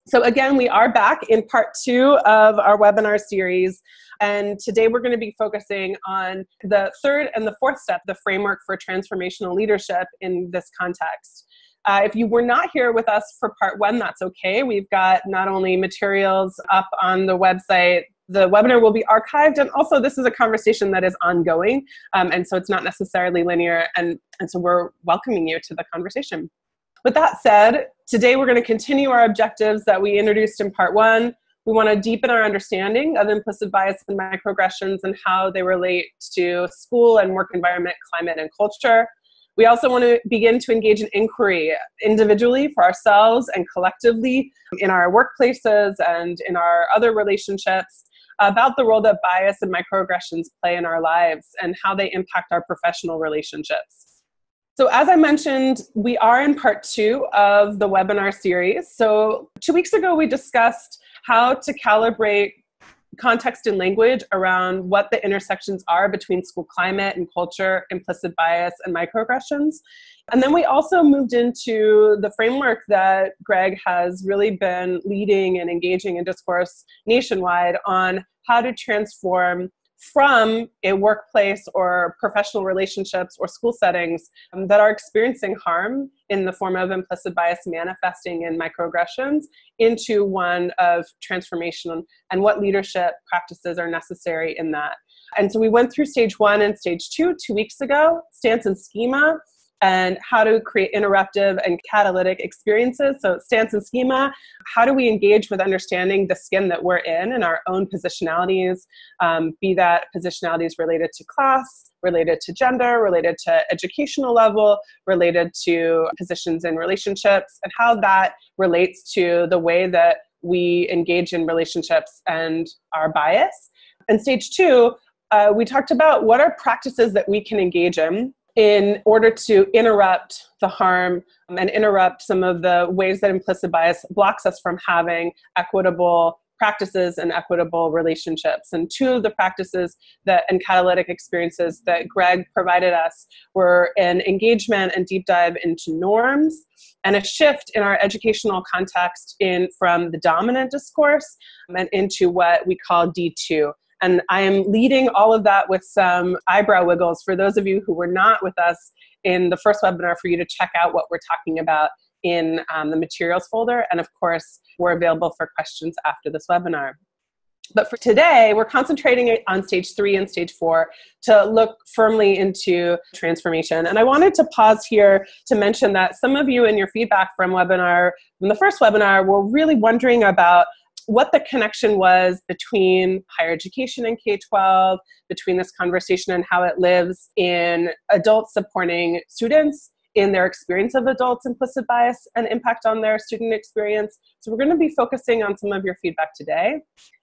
So again, we are back in part 2 of our webinar series. And today we're going to be focusing on the third and the fourth step, the framework for transformational leadership in this context. If you were not here with us for part 1, that's okay. We've got not only materials up on the website, the webinar will be archived, and also this is a conversation that is ongoing, and so it's not necessarily linear, and so we're welcoming you to the conversation. With that said, today we're going to continue our objectives that we introduced in part 1. We want to deepen our understanding of implicit bias and microaggressions and how they relate to school and work environment, climate, and culture. We also want to begin to engage in inquiry individually for ourselves and collectively in our workplaces and in our other relationships about the role that bias and microaggressions play in our lives and how they impact our professional relationships. So as I mentioned, we are in part 2 of the webinar series. So 2 weeks ago, we discussed how to calibrate context and language around what the intersections are between school climate and culture, implicit bias, and microaggressions. And then we also moved into the framework that Greg has really been leading and engaging in discourse nationwide on how to transform from a workplace or professional relationships or school settings that are experiencing harm in the form of implicit bias manifesting in microaggressions into one of transformation and what leadership practices are necessary in that. And so we went through stage 1 and stage 2 weeks ago, stance and schema, and how to create interruptive and catalytic experiences. So stance and schema, how do we engage with understanding the skin that we're in and our own positionalities, be that positionalities related to class, related to gender, related to educational level, related to positions in relationships, and how that relates to the way that we engage in relationships and our bias. And stage 2, we talked about what are practices that we can engage in order to interrupt the harm and interrupt some of the ways that implicit bias blocks us from having equitable practices and equitable relationships. And 2 of the practices and catalytic experiences that Greg provided us were an engagement and deep dive into norms and a shift in our educational context from the dominant discourse and into what we call D2. And I am leading all of that with some eyebrow wiggles for those of you who were not with us in the first webinar, for you to check out what we're talking about in the materials folder. And of course, we're available for questions after this webinar. But for today, we're concentrating on stage 3 and stage 4 to look firmly into transformation. And I wanted to pause here to mention that some of you in your feedback from the first webinar were really wondering about what the connection was between higher education and K-12, between this conversation and how it lives in adults supporting students in their experience of adults' implicit bias and impact on their student experience. So we're going to be focusing on some of your feedback today.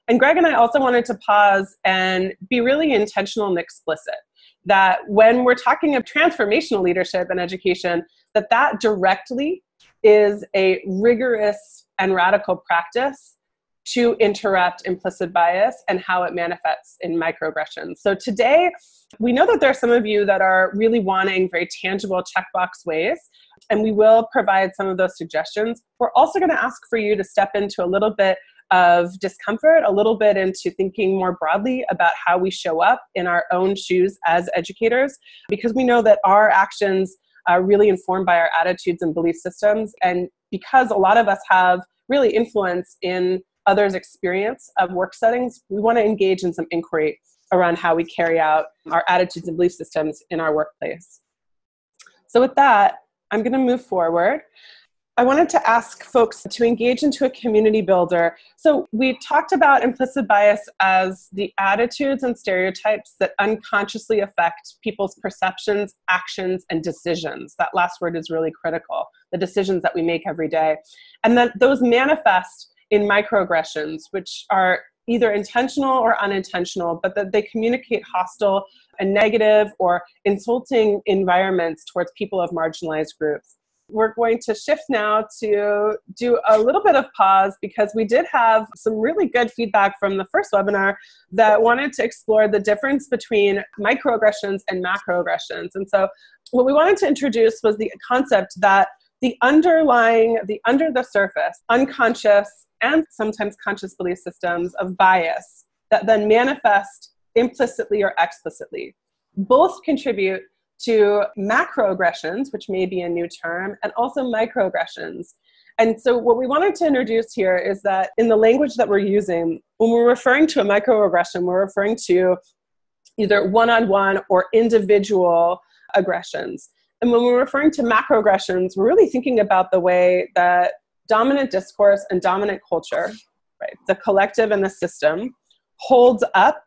And Greg and I also wanted to pause and be really intentional and explicit that when we're talking of transformational leadership and education, that directly is a rigorous and radical practice to interrupt implicit bias and how it manifests in microaggressions. So today, we know that there are some of you that are really wanting very tangible checkbox ways, and we will provide some of those suggestions. We're also going to ask for you to step into a little bit of discomfort, a little bit into thinking more broadly about how we show up in our own shoes as educators, because we know that our actions are really informed by our attitudes and belief systems, and because a lot of us have really influence in others' experience of work settings, we want to engage in some inquiry around how we carry out our attitudes and belief systems in our workplace. So with that, I'm going to move forward. I wanted to ask folks to engage into a community builder. So we talked about implicit bias as the attitudes and stereotypes that unconsciously affect people's perceptions, actions, and decisions. That last word is really critical, the decisions that we make every day. And that those manifest in microaggressions, which are either intentional or unintentional, but that they communicate hostile and negative or insulting environments towards people of marginalized groups. We're going to shift now to do a little bit of pause because we did have some really good feedback from the first webinar that wanted to explore the difference between microaggressions and macroaggressions. And so what we wanted to introduce was the concept that the under the surface, unconscious and sometimes conscious belief systems of bias that then manifest implicitly or explicitly. Both contribute to macroaggressions, which may be a new term, and also microaggressions. And so what we wanted to introduce here is that in the language that we're using, when we're referring to a microaggression, we're referring to either one-on-one or individual aggressions. And when we're referring to macroaggressions, we're really thinking about the way that dominant discourse and dominant culture, right, the collective and the system, holds up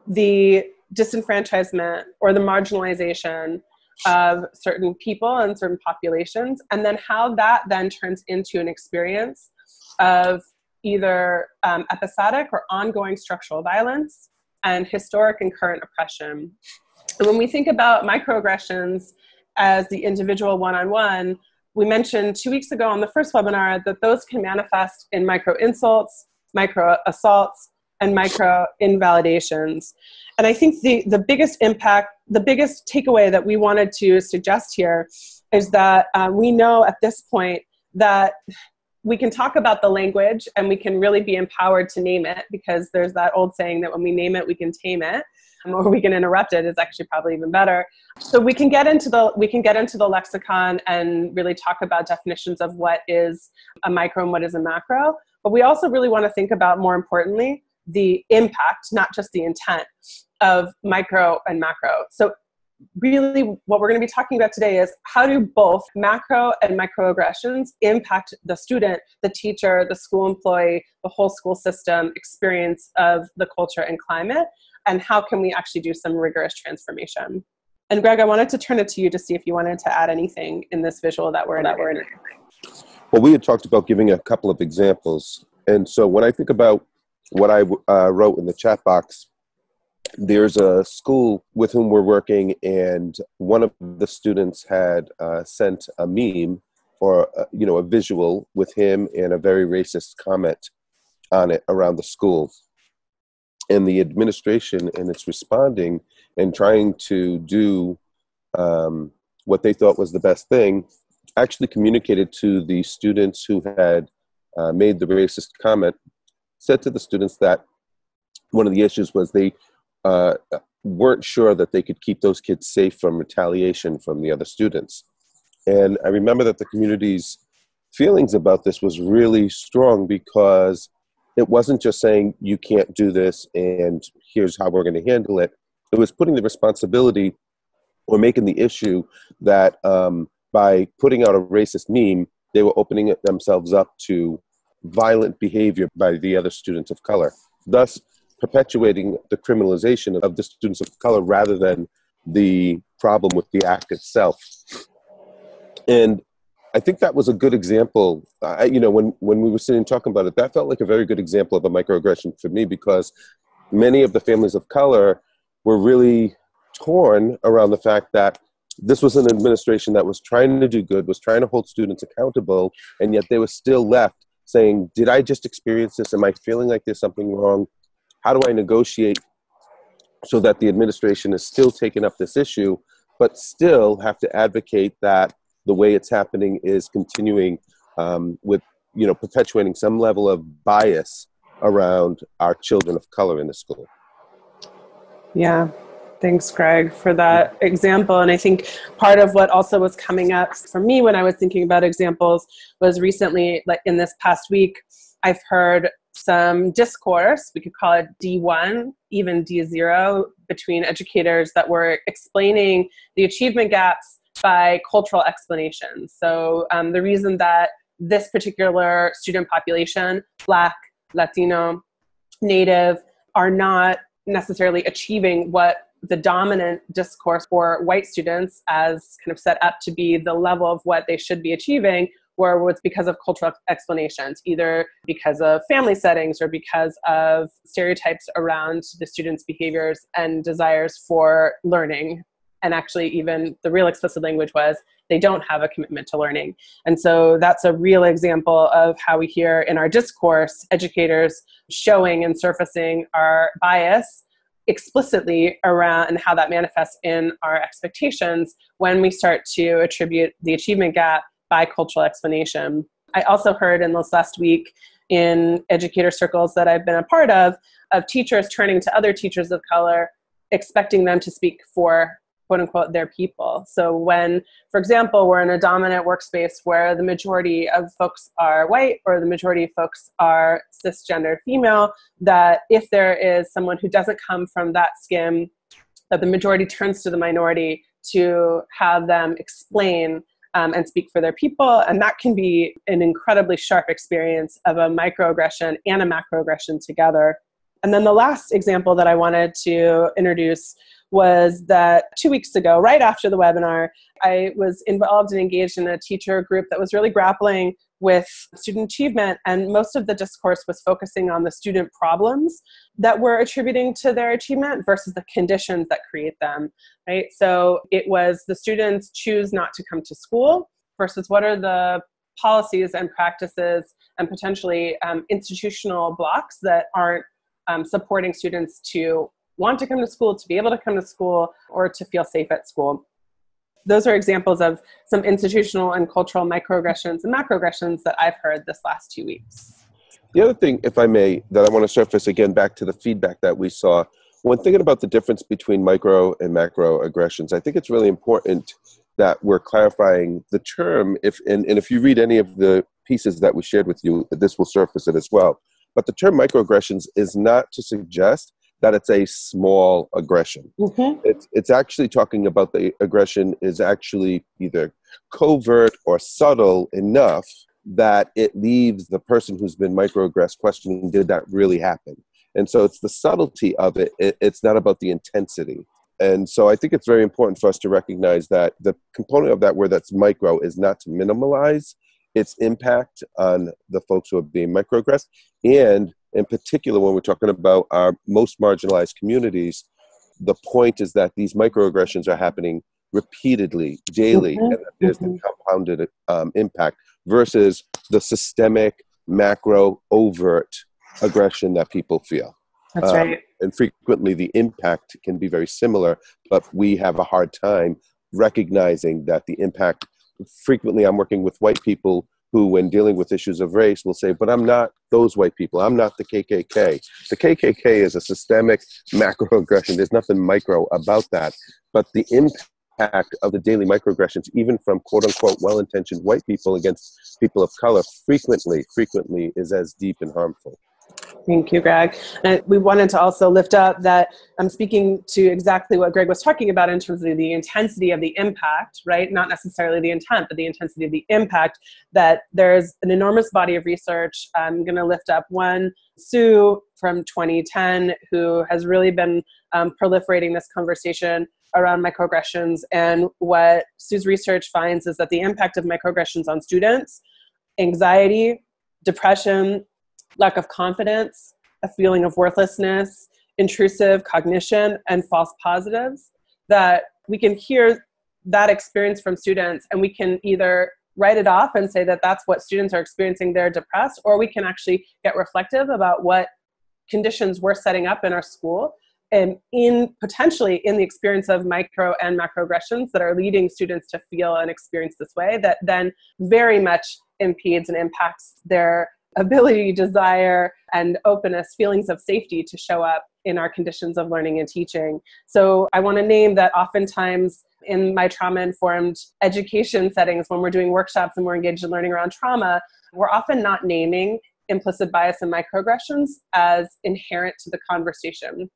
the disenfranchisement or the marginalization of certain people and certain populations, and then how that then turns into an experience of either episodic or ongoing structural violence and historic and current oppression. And when we think about microaggressions as the individual one-on-one, we mentioned 2 weeks ago on the first webinar that those can manifest in micro-insults, micro-assaults, and micro-invalidations. And I think the biggest impact, the biggest takeaway that we wanted to suggest here is that we know at this point that we can talk about the language and we can really be empowered to name it, because there's that old saying that when we name it, we can tame it, or we can interrupt it. Is actually probably even better. So we can get into the lexicon and really talk about definitions of what is a micro and what is a macro. But we also really want to think about, more importantly, the impact, not just the intent, of micro and macro. So really what we're going to be talking about today is how do both macro and microaggressions impact the student, the teacher, the school employee, the whole school system experience of the culture and climate, and how can we actually do some rigorous transformation. And Greg, I wanted to turn it to you to see if you wanted to add anything in this visual that we're in. Well, we had talked about giving a couple of examples. And so when I think about what I wrote in the chat box, there's a school with whom we're working, and one of the students had sent a meme or a visual with him and a very racist comment on it around the school. And the administration, and it's responding and trying to do what they thought was the best thing, actually communicated to the students who had made the racist comment, said to the students that one of the issues was they weren't sure that they could keep those kids safe from retaliation from the other students. And I remember that the community's feelings about this was really strong, because it wasn't just saying, you can't do this and here's how we're going to handle it. It was putting the responsibility or making the issue that by putting out a racist meme, they were opening themselves up to violent behavior by the other students of color, thus perpetuating the criminalization of the students of color rather than the problem with the act itself. And I think that was a good example. When we were sitting talking about it, that felt like a very good example of a microaggression for me, because many of the families of color were really torn around the fact that this was an administration that was trying to do good, was trying to hold students accountable, and yet they were still left saying, did I just experience this? Am I feeling like there's something wrong? How do I negotiate so that the administration is still taking up this issue, but still have to advocate that the way it's happening is continuing with, perpetuating some level of bias around our children of color in the school? Yeah. Thanks, Greg, for that example. And I think part of what also was coming up for me when I was thinking about examples was recently, like in this past week, I've heard some discourse, we could call it D1, even D0, between educators that were explaining the achievement gaps by cultural explanations. So the reason that this particular student population, Black, Latino, Native, are not necessarily achieving what the dominant discourse for white students as kind of set up to be the level of what they should be achieving, was because of cultural explanations, either because of family settings or because of stereotypes around the students' behaviors and desires for learning. And actually, even the real explicit language was they don't have a commitment to learning. And so that's a real example of how we hear in our discourse educators showing and surfacing our bias explicitly around, and how that manifests in our expectations when we start to attribute the achievement gap by cultural explanation. I also heard in this last week in educator circles that I've been a part of teachers turning to other teachers of color, expecting them to speak for, quote unquote, their people. So when, for example, we're in a dominant workspace where the majority of folks are white or the majority of folks are cisgender female, that if there is someone who doesn't come from that skin, that the majority turns to the minority to have them explain and speak for their people. And that can be an incredibly sharp experience of a microaggression and a macroaggression together. And then the last example that I wanted to introduce was that 2 weeks ago, right after the webinar, I was involved and engaged in a teacher group that was really grappling with student achievement, and most of the discourse was focusing on the student problems that we're attributing to their achievement versus the conditions that create them, right? So it was the students choose not to come to school versus what are the policies and practices and potentially institutional blocks that aren't supporting students to want to come to school, to be able to come to school, or to feel safe at school. Those are examples of some institutional and cultural microaggressions and macroaggressions that I've heard this last 2 weeks. The other thing, if I may, that I want to surface again back to the feedback that we saw, when thinking about the difference between micro and macroaggressions, I think it's really important that we're clarifying the term. And if you read any of the pieces that we shared with you, this will surface it as well. But the term microaggressions is not to suggest that it's a small aggression. Mm-hmm. It's actually talking about the aggression is actually either covert or subtle enough that it leaves the person who's been microaggressed questioning, did that really happen? And so it's the subtlety of it. It's not about the intensity. And so I think it's very important for us to recognize that the component of that word that's micro is not to minimize its impact on the folks who are being microaggressed. And in particular, when we're talking about our most marginalized communities, the point is that these microaggressions are happening repeatedly, daily, and that there's the compounded impact versus the systemic, macro, overt aggression that people feel. That's right. And frequently the impact can be very similar, but we have a hard time recognizing that the impact. Frequently, I'm working with white people who, when dealing with issues of race, will say, but I'm not those white people. I'm not the KKK. The KKK is a systemic macroaggression. There's nothing micro about that. But the impact of the daily microaggressions, even from quote-unquote well-intentioned white people against people of color, frequently is as deep and harmful. Thank you, Greg. And we wanted to also lift up that I'm speaking to exactly what Greg was talking about in terms of the intensity of the impact, right? Not necessarily the intent, but the intensity of the impact, that there's an enormous body of research. I'm going to lift up one, Sue from 2010, who has really been proliferating this conversation around microaggressions. And what Sue's research finds is that the impact of microaggressions on students, anxiety, depression, lack of confidence, a feeling of worthlessness, intrusive cognition, and false positives, that we can hear that experience from students and we can either write it off and say that that's what students are experiencing, they're depressed, or we can actually get reflective about what conditions we're setting up in our school and potentially in the experience of micro and macroaggressions that are leading students to feel and experience this way, that then very much impedes and impacts their ability, desire, and openness, feelings of safety to show up in our conditions of learning and teaching. So I want to name that oftentimes in my trauma-informed education settings, when we're doing workshops and we're engaged in learning around trauma, we're often not naming implicit bias and microaggressions as inherent to the conversation.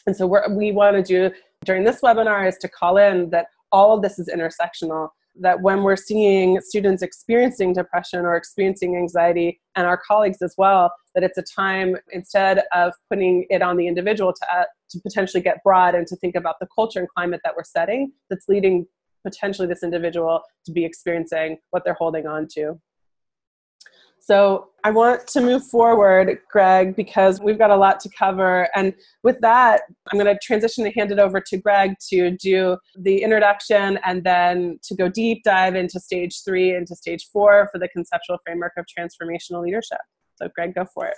And so what we want to do during this webinar is to call in that all of this is intersectional, that when we're seeing students experiencing depression or experiencing anxiety, and our colleagues as well, that it's a time, instead of putting it on the individual to potentially get broad and to think about the culture and climate that we're setting, that's leading potentially this individual to be experiencing what they're holding on to. So I want to move forward, Greg, because we've got a lot to cover. And with that, I'm going to transition and hand it over to Greg to do the introduction and then to go deep dive into stage 3 into stage 4 for the conceptual framework of transformational leadership. So Greg, go for it.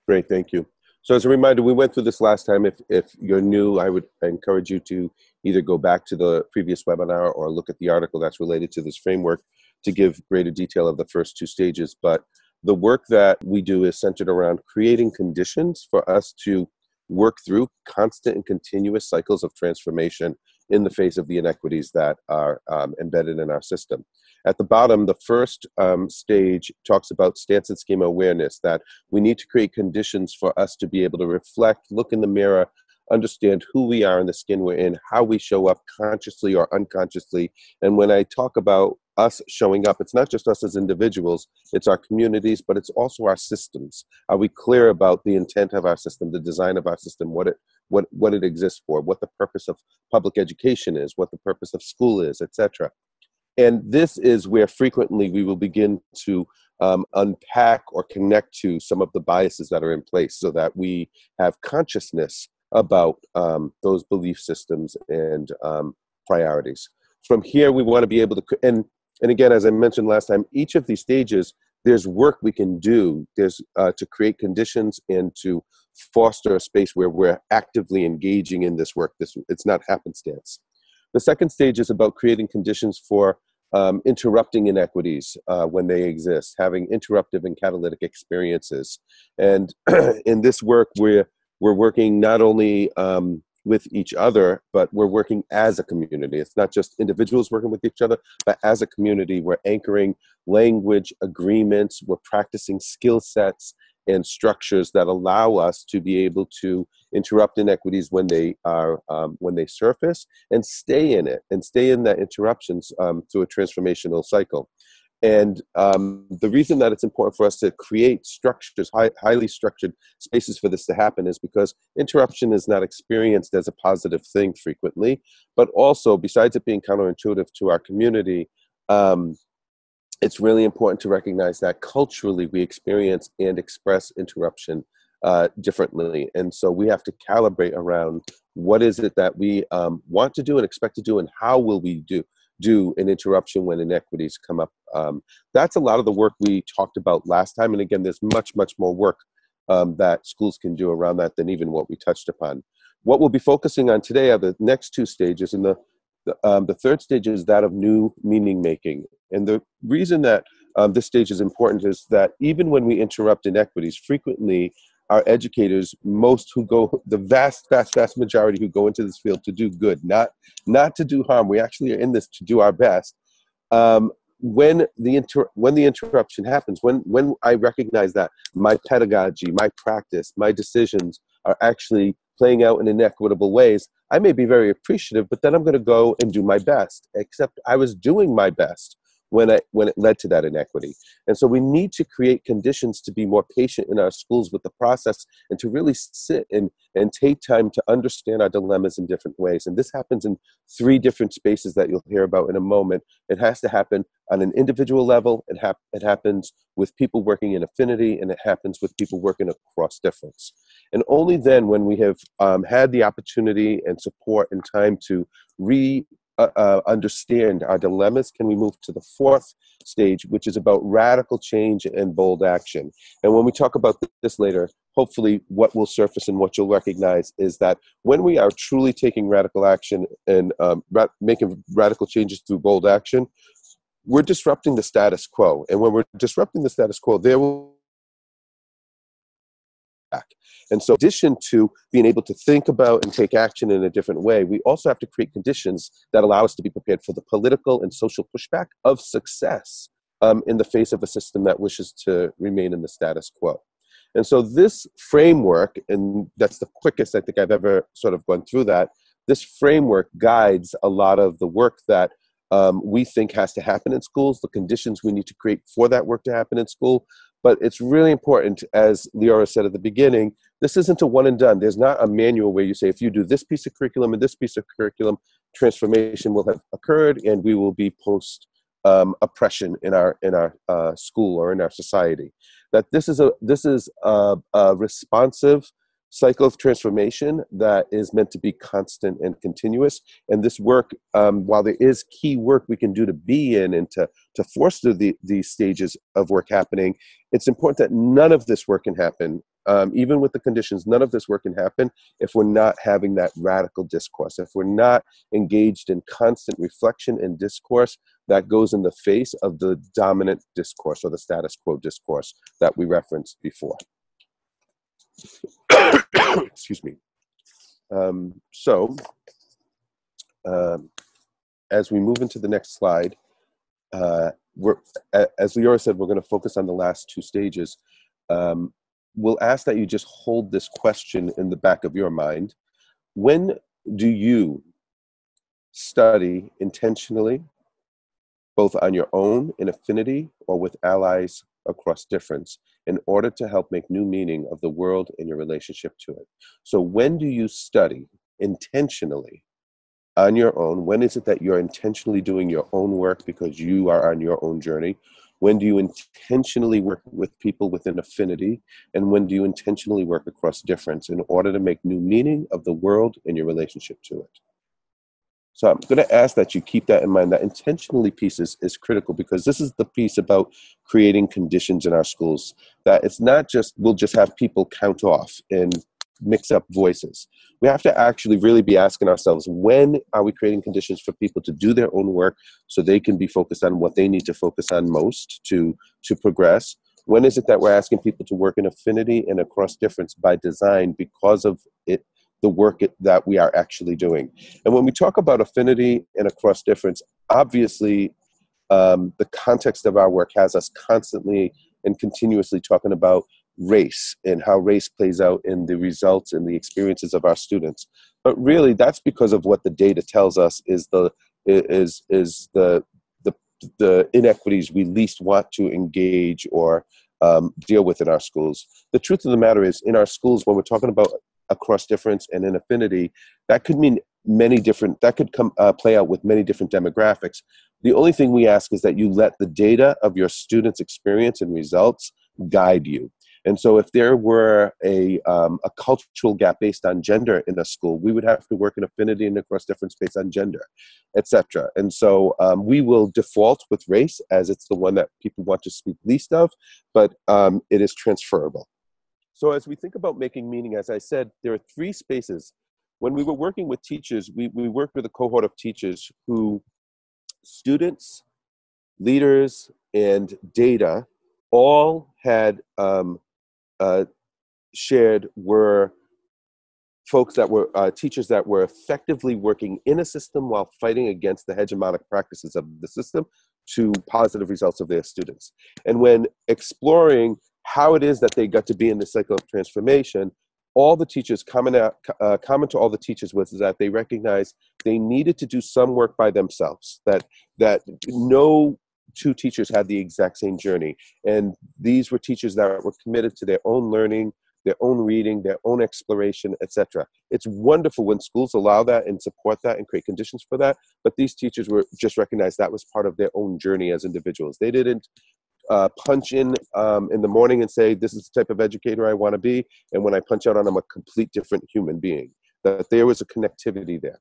Great, thank you. So as a reminder, we went through this last time. If you're new, I would encourage you to either go back to the previous webinar or look at the article that's related to this framework to give greater detail of the first 2 stages. But the work that we do is centered around creating conditions for us to work through constant and continuous cycles of transformation in the face of the inequities that are embedded in our system. At the bottom, the first stage talks about stance and schema awareness, that we need to create conditions for us to be able to reflect, look in the mirror, understand who we are in the skin we're in, how we show up consciously or unconsciously. And when I talk about us showing up, it's not just us as individuals, it's our communities, but it's also our systems. Are we clear about the intent of our system, the design of our system, what it exists for, what the purpose of public education is, what the purpose of school is, etc. And this is where frequently we will begin to unpack or connect to some of the biases that are in place so that we have consciousness about those belief systems and priorities. From here, we want to be able to, and again, as I mentioned last time, each of these stages, there's work we can do. There's to create conditions and to foster a space where we're actively engaging in this work. It's not happenstance. The second stage is about creating conditions for interrupting inequities when they exist, having interruptive and catalytic experiences. And in this work, we're working not only with each other, but we're working as a community. It's not just individuals working with each other, but as a community, we're anchoring language, agreements, we're practicing skill sets and structures that allow us to be able to interrupt inequities when they surface, and stay in it, and stay in that interruptions through a transformational cycle. And the reason that it's important for us to create structures, highly structured spaces for this to happen, is because interruption is not experienced as a positive thing frequently, but also, besides it being counterintuitive to our community, it's really important to recognize that culturally we experience and express interruption differently. And so we have to calibrate around what is it that we want to do and expect to do, and how will we do an interruption when inequities come up. That's a lot of the work we talked about last time. And again, there's much, much more work that schools can do around that than even what we touched upon. What we'll be focusing on today are the next two stages. And the third stage is that of new meaning making. And the reason that this stage is important is that even when we interrupt inequities, frequently our educators, the vast majority who go into this field to do good, not to do harm. We actually are in this to do our best. When the interruption happens, when I recognize that my pedagogy, my practice, my decisions are actually playing out in inequitable ways, I may be very appreciative, but then I'm going to go and do my best, except I was doing my best when it led to that inequity. And so we need to create conditions to be more patient in our schools with the process, and to really sit and take time to understand our dilemmas in different ways. And this happens in 3 different spaces that you'll hear about in a moment. It has to happen on an individual level, it happens with people working in affinity, and it happens with people working across difference. And only then, when we have had the opportunity and support and time to understand our dilemmas, can we move to the 4th stage, which is about radical change and bold action. And when we talk about this later, hopefully what will surface and what you'll recognize is that when we are truly taking radical action and making radical changes through bold action, we're disrupting the status quo. And when we're disrupting the status quo, there will back. And so in addition to being able to think about and take action in a different way, we also have to create conditions that allow us to be prepared for the political and social pushback of success in the face of a system that wishes to remain in the status quo. And so this framework, and that's the quickest I think I've ever sort of gone through that, this framework guides a lot of the work that we think has to happen in schools, the conditions we need to create for that work to happen in school. But it's really important, as Leora said at the beginning, this isn't a one and done. There's not a manual where you say, if you do this piece of curriculum and this piece of curriculum, transformation will have occurred and we will be post oppression in our school or in our society. That this is a responsive cycle of transformation that is meant to be constant and continuous. And this work, while there is key work we can do to be in and to foster these stages of work happening, it's important that none of this work can happen, even with the conditions, none of this work can happen if we're not having that radical discourse, if we're not engaged in constant reflection and discourse that goes in the face of the dominant discourse or the status quo discourse that we referenced before. Excuse me. As we move into the next slide, as Leora said, we're going to focus on the last two stages. We'll ask that you just hold this question in the back of your mind. When do you study intentionally, both on your own in affinity or with allies across difference, in order to help make new meaning of the world and your relationship to it? So when do you study intentionally on your own? When is it that you're intentionally doing your own work because you are on your own journey? When do you intentionally work with people within affinity? And when do you intentionally work across difference in order to make new meaning of the world and your relationship to it? So I'm going to ask that you keep that in mind. That intentionally piece is critical, because this is the piece about creating conditions in our schools. That it's not just, we'll just have people count off and mix up voices. We have to actually really be asking ourselves, when are we creating conditions for people to do their own work so they can be focused on what they need to focus on most to progress? When is it that we're asking people to work in affinity and across difference by design because of it, the work that we are actually doing? And when we talk about affinity and across difference, obviously the context of our work has us constantly and continuously talking about race and how race plays out in the results and the experiences of our students. But really, that's because of what the data tells us is the inequities we least want to engage or deal with in our schools. The truth of the matter is, in our schools, when we're talking about across difference and in affinity, that could mean many different, that could play out with many different demographics. The only thing we ask is that you let the data of your students' experience and results guide you. And so if there were a cultural gap based on gender in a school, we would have to work in affinity and across difference based on gender, etc. And so we will default with race as it's the one that people want to speak least of, but it is transferable. So as we think about making meaning, as I said, there are three spaces. When we were working with teachers, we worked with a cohort of teachers who students, leaders, and data all had shared were folks that were teachers that were effectively working in a system while fighting against the hegemonic practices of the system to positive results of their students. And when exploring how it is that they got to be in the cycle of transformation, all the teachers, common to all the teachers was that they recognized they needed to do some work by themselves, that no two teachers had the exact same journey. And these were teachers that were committed to their own learning, their own reading, their own exploration, etc. It's wonderful when schools allow that and support that and create conditions for that, but these teachers were just recognized that was part of their own journey as individuals. They didn't punch in the morning and say, this is the type of educator I want to be, and when I punch out on, I'm a complete different human being. That there was a connectivity there.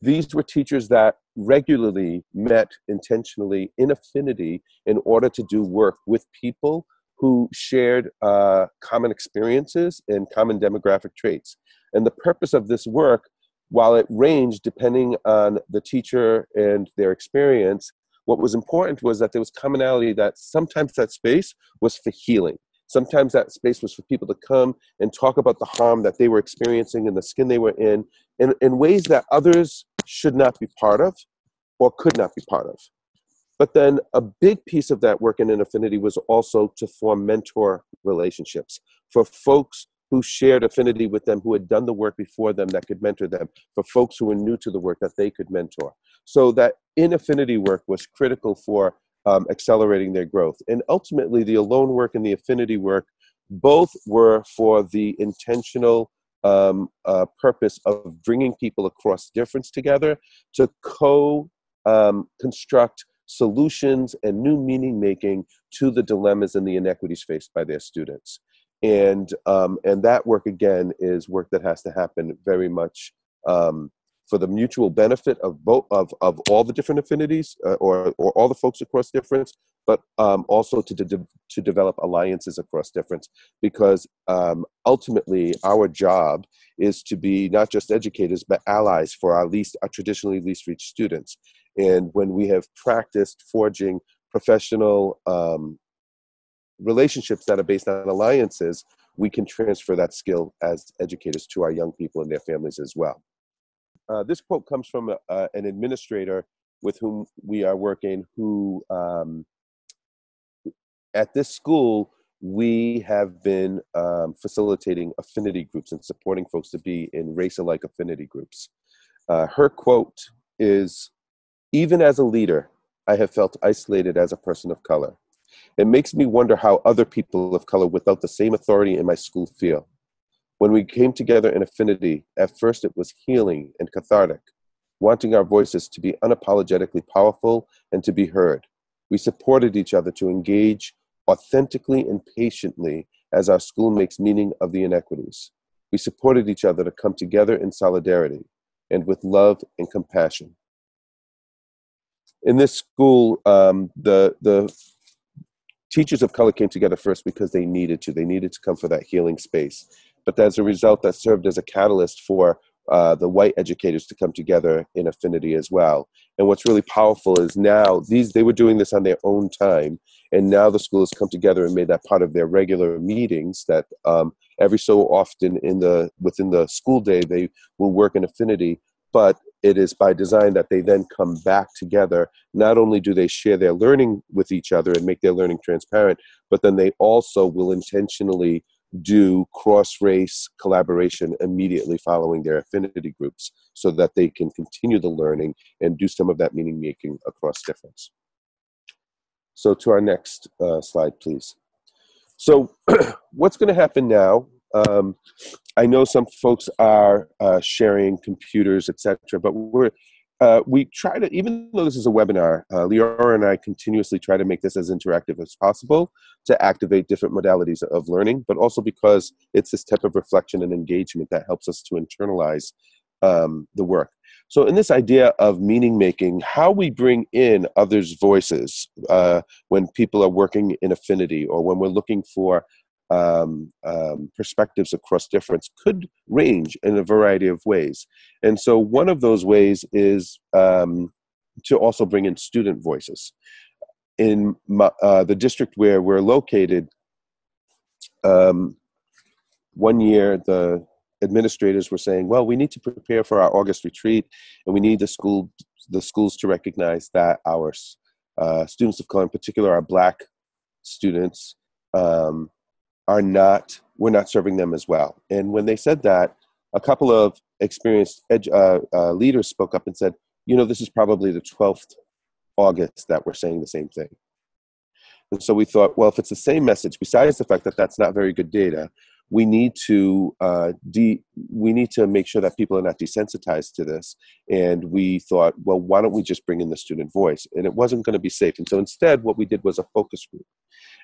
These were teachers that regularly met intentionally in affinity in order to do work with people who shared common experiences and common demographic traits. And the purpose of this work, while it ranged depending on the teacher and their experience, what was important was that there was commonality, that sometimes that space was for healing. Sometimes that space was for people to come and talk about the harm that they were experiencing and the skin they were in ways that others should not be part of or could not be part of. But then a big piece of that work in an affinity was also to form mentor relationships for folks who shared affinity with them, who had done the work before them that could mentor them, for folks who were new to the work that they could mentor. So that in affinity work was critical for accelerating their growth. And ultimately, the alone work and the affinity work both were for the intentional purpose of bringing people across difference together to construct solutions and new meaning making to the dilemmas and the inequities faced by their students. And that work, again, is work that has to happen very much for the mutual benefit of both of all the different affinities or all the folks across difference, but also to develop alliances across difference, because ultimately our job is to be not just educators but allies for our traditionally least reached students. And when we have practiced forging professional relationships that are based on alliances, we can transfer that skill as educators to our young people and their families as well. This quote comes from an administrator with whom we are working, who at this school, we have been facilitating affinity groups and supporting folks to be in race-alike affinity groups. Her quote is, "Even as a leader, I have felt isolated as a person of color. It makes me wonder how other people of color without the same authority in my school feel. When we came together in affinity, at first it was healing and cathartic, wanting our voices to be unapologetically powerful and to be heard. We supported each other to engage authentically and patiently as our school makes meaning of the inequities. We supported each other to come together in solidarity and with love and compassion." In this school, the teachers of color came together first because they needed to. They needed to come for that healing space. But as a result, that served as a catalyst for the white educators to come together in affinity as well. And what's really powerful is now, they were doing this on their own time, and now the school has come together and made that part of their regular meetings, that every so often within the school day, they will work in affinity, but it is by design that they then come back together. Not only do they share their learning with each other and make their learning transparent, but then they also will intentionally do cross-race collaboration immediately following their affinity groups so that they can continue the learning and do some of that meaning making across difference. So to our next slide, please. So what's going to happen now? I know some folks are sharing computers, etc., but we try to, even though this is a webinar, Leora and I continuously try to make this as interactive as possible to activate different modalities of learning, but also because it's this type of reflection and engagement that helps us to internalize the work. So in this idea of meaning making, how we bring in others' voices when people are working in affinity, or when we're looking for perspectives across difference, could range in a variety of ways. And so one of those ways is to also bring in student voices. In the district where we're located, one year the administrators were saying, well, we need to prepare for our August retreat, and we need the schools to recognize that our students of color, in particular our Black students, we're not serving them as well. And when they said that, a couple of experienced leaders spoke up and said, this is probably the 12th August that we're saying the same thing. And so we thought, well, if it's the same message, besides the fact that that's not very good data, we need to make sure that people are not desensitized to this. And we thought, well, why don't we just bring in the student voice? And it wasn't going to be safe. And so instead, what we did was a focus group.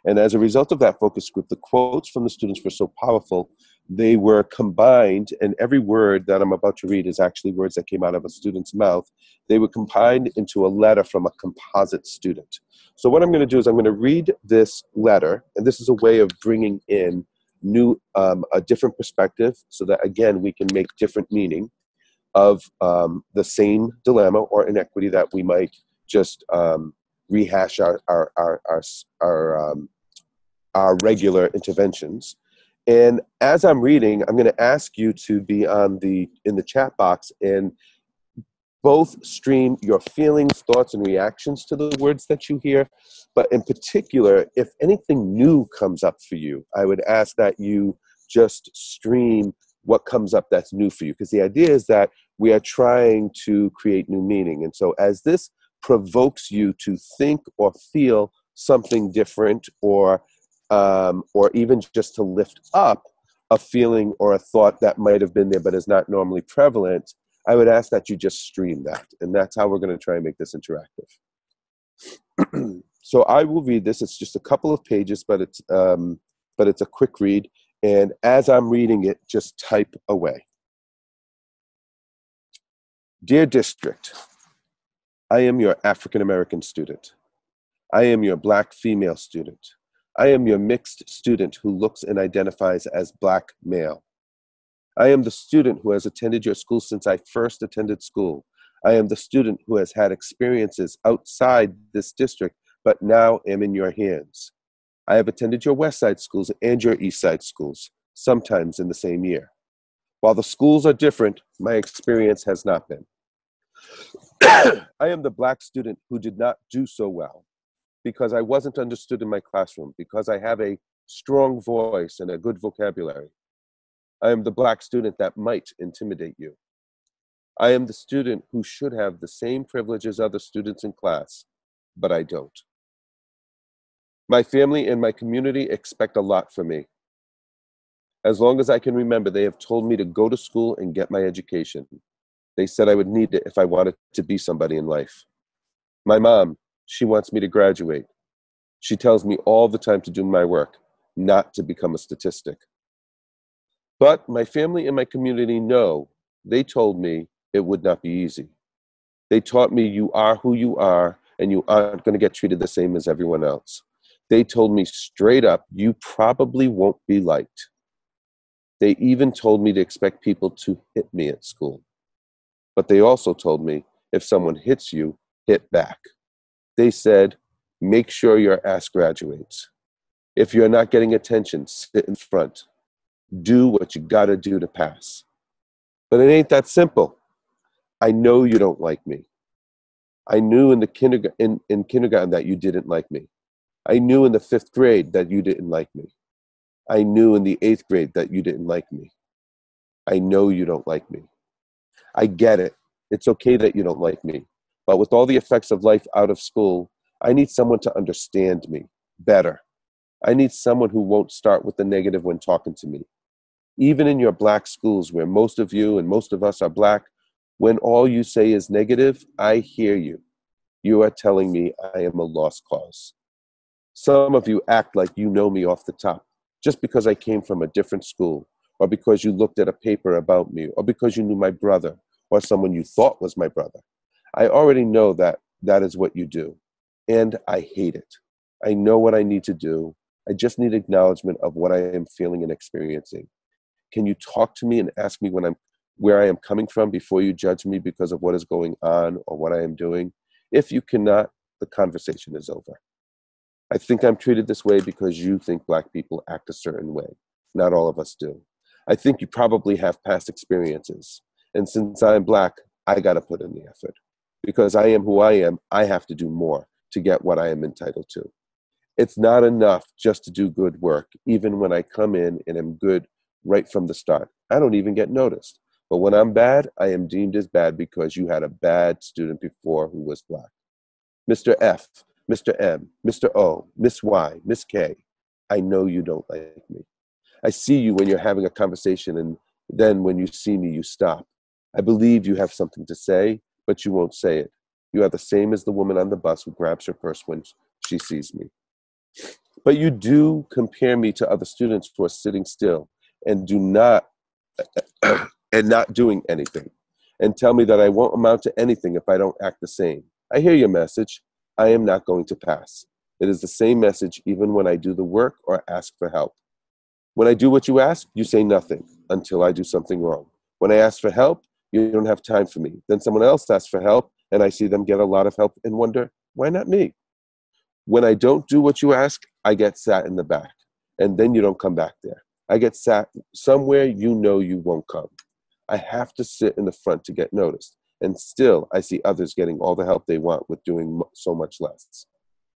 And as a result of that focus group, the quotes from the students were so powerful, they were combined, and every word that I'm about to read is actually words that came out of a student's mouth. They were combined into a letter from a composite student. So what I'm going to do is I'm going to read this letter, and this is a way of bringing in a different perspective, so that, again, we can make different meaning of the same dilemma or inequity that we might just rehash our regular interventions. And as I'm reading, I'm going to ask you to be in the chat box and both stream your feelings, thoughts, and reactions to the words that you hear. But in particular, if anything new comes up for you, I would ask that you just stream what comes up that's new for you. Because the idea is that we are trying to create new meaning. And so as this provokes you to think or feel something different, or even just to lift up a feeling or a thought that might have been there but is not normally prevalent, I would ask that you just stream that. And that's how we're going to try and make this interactive. So I will read this. It's just a couple of pages, but it's a quick read. And as I'm reading it, just type away. Dear District, I am your African American student. I am your Black female student. I am your mixed student who looks and identifies as Black male. I am the student who has attended your school since I first attended school. I am the student who has had experiences outside this district, but now am in your hands. I have attended your West Side schools and your East Side schools, sometimes in the same year. While the schools are different, my experience has not been. I am the Black student who did not do so well because I wasn't understood in my classroom, because I have a strong voice and a good vocabulary. I am the Black student that might intimidate you. I am the student who should have the same privilege as other students in class, but I don't. My family and my community expect a lot from me. As long as I can remember, they have told me to go to school and get my education. They said I would need it if I wanted to be somebody in life. My mom, she wants me to graduate. She tells me all the time to do my work, not to become a statistic. But my family and my community know. They told me it would not be easy. They taught me you are who you are and you aren't going to get treated the same as everyone else. They told me straight up, you probably won't be liked. They even told me to expect people to hit me at school. But they also told me, if someone hits you, hit back. They said, make sure your ass graduates. If you're not getting attention, sit in front. Do what you gotta do to pass. But it ain't that simple. I know you don't like me. I knew in kindergarten that you didn't like me. I knew in the 5th grade that you didn't like me. I knew in the 8th grade that you didn't like me. I know you don't like me. I get it. It's okay that you don't like me. But with all the effects of life out of school, I need someone to understand me better. I need someone who won't start with the negative when talking to me. Even in your Black schools, where most of you and most of us are Black, when all you say is negative, I hear you. You are telling me I am a lost cause. Some of you act like you know me off the top, just because I came from a different school, or because you looked at a paper about me, or because you knew my brother, or someone you thought was my brother. I already know that that is what you do, and I hate it. I know what I need to do. I just need acknowledgement of what I am feeling and experiencing. Can you talk to me and ask me where I am coming from before you judge me because of what is going on or what I am doing? If you cannot, the conversation is over. I think I'm treated this way because you think Black people act a certain way. Not all of us do. I think you probably have past experiences. And since I'm Black, I got to put in the effort. Because I am who I am, I have to do more to get what I am entitled to. It's not enough just to do good work, even when I come in and am good right from the start. I don't even get noticed. But when I'm bad, I am deemed as bad because you had a bad student before who was Black. Mr. F, Mr. M, Mr. O, Miss Y, Miss K, I know you don't like me. I see you when you're having a conversation, and then when you see me, you stop. I believe you have something to say, but you won't say it. You are the same as the woman on the bus who grabs her purse when she sees me. But you do compare me to other students who are sitting still and not doing anything, and tell me that I won't amount to anything if I don't act the same. I hear your message. I am not going to pass. It is the same message even when I do the work or ask for help. When I do what you ask, you say nothing until I do something wrong. When I ask for help, you don't have time for me. Then someone else asks for help, and I see them get a lot of help and wonder, why not me? When I don't do what you ask, I get sat in the back, and then you don't come back there. I get sat somewhere you know you won't come. I have to sit in the front to get noticed, and still I see others getting all the help they want with doing so much less.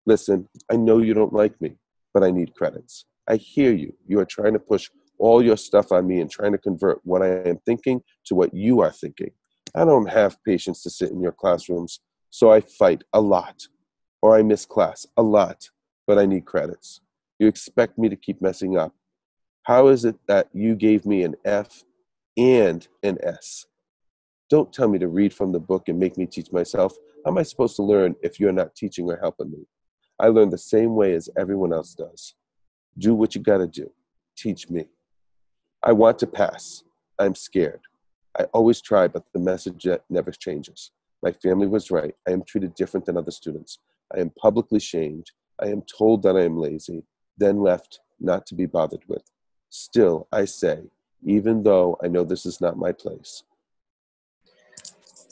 Listen, I know you don't like me, but I need credits. I hear you. You are trying to push all your stuff on me and trying to convert what I am thinking to what you are thinking. I don't have patience to sit in your classrooms, so I fight a lot. Or I miss class a lot, but I need credits. You expect me to keep messing up. How is it that you gave me an F and an S? Don't tell me to read from the book and make me teach myself. How am I supposed to learn if you're not teaching or helping me? I learn the same way as everyone else does. Do what you gotta do. Teach me. I want to pass. I'm scared. I always try, but the message never changes. My family was right. I am treated different than other students. I am publicly shamed. I am told that I am lazy, then left not to be bothered with. Still, I say, even though I know this is not my place.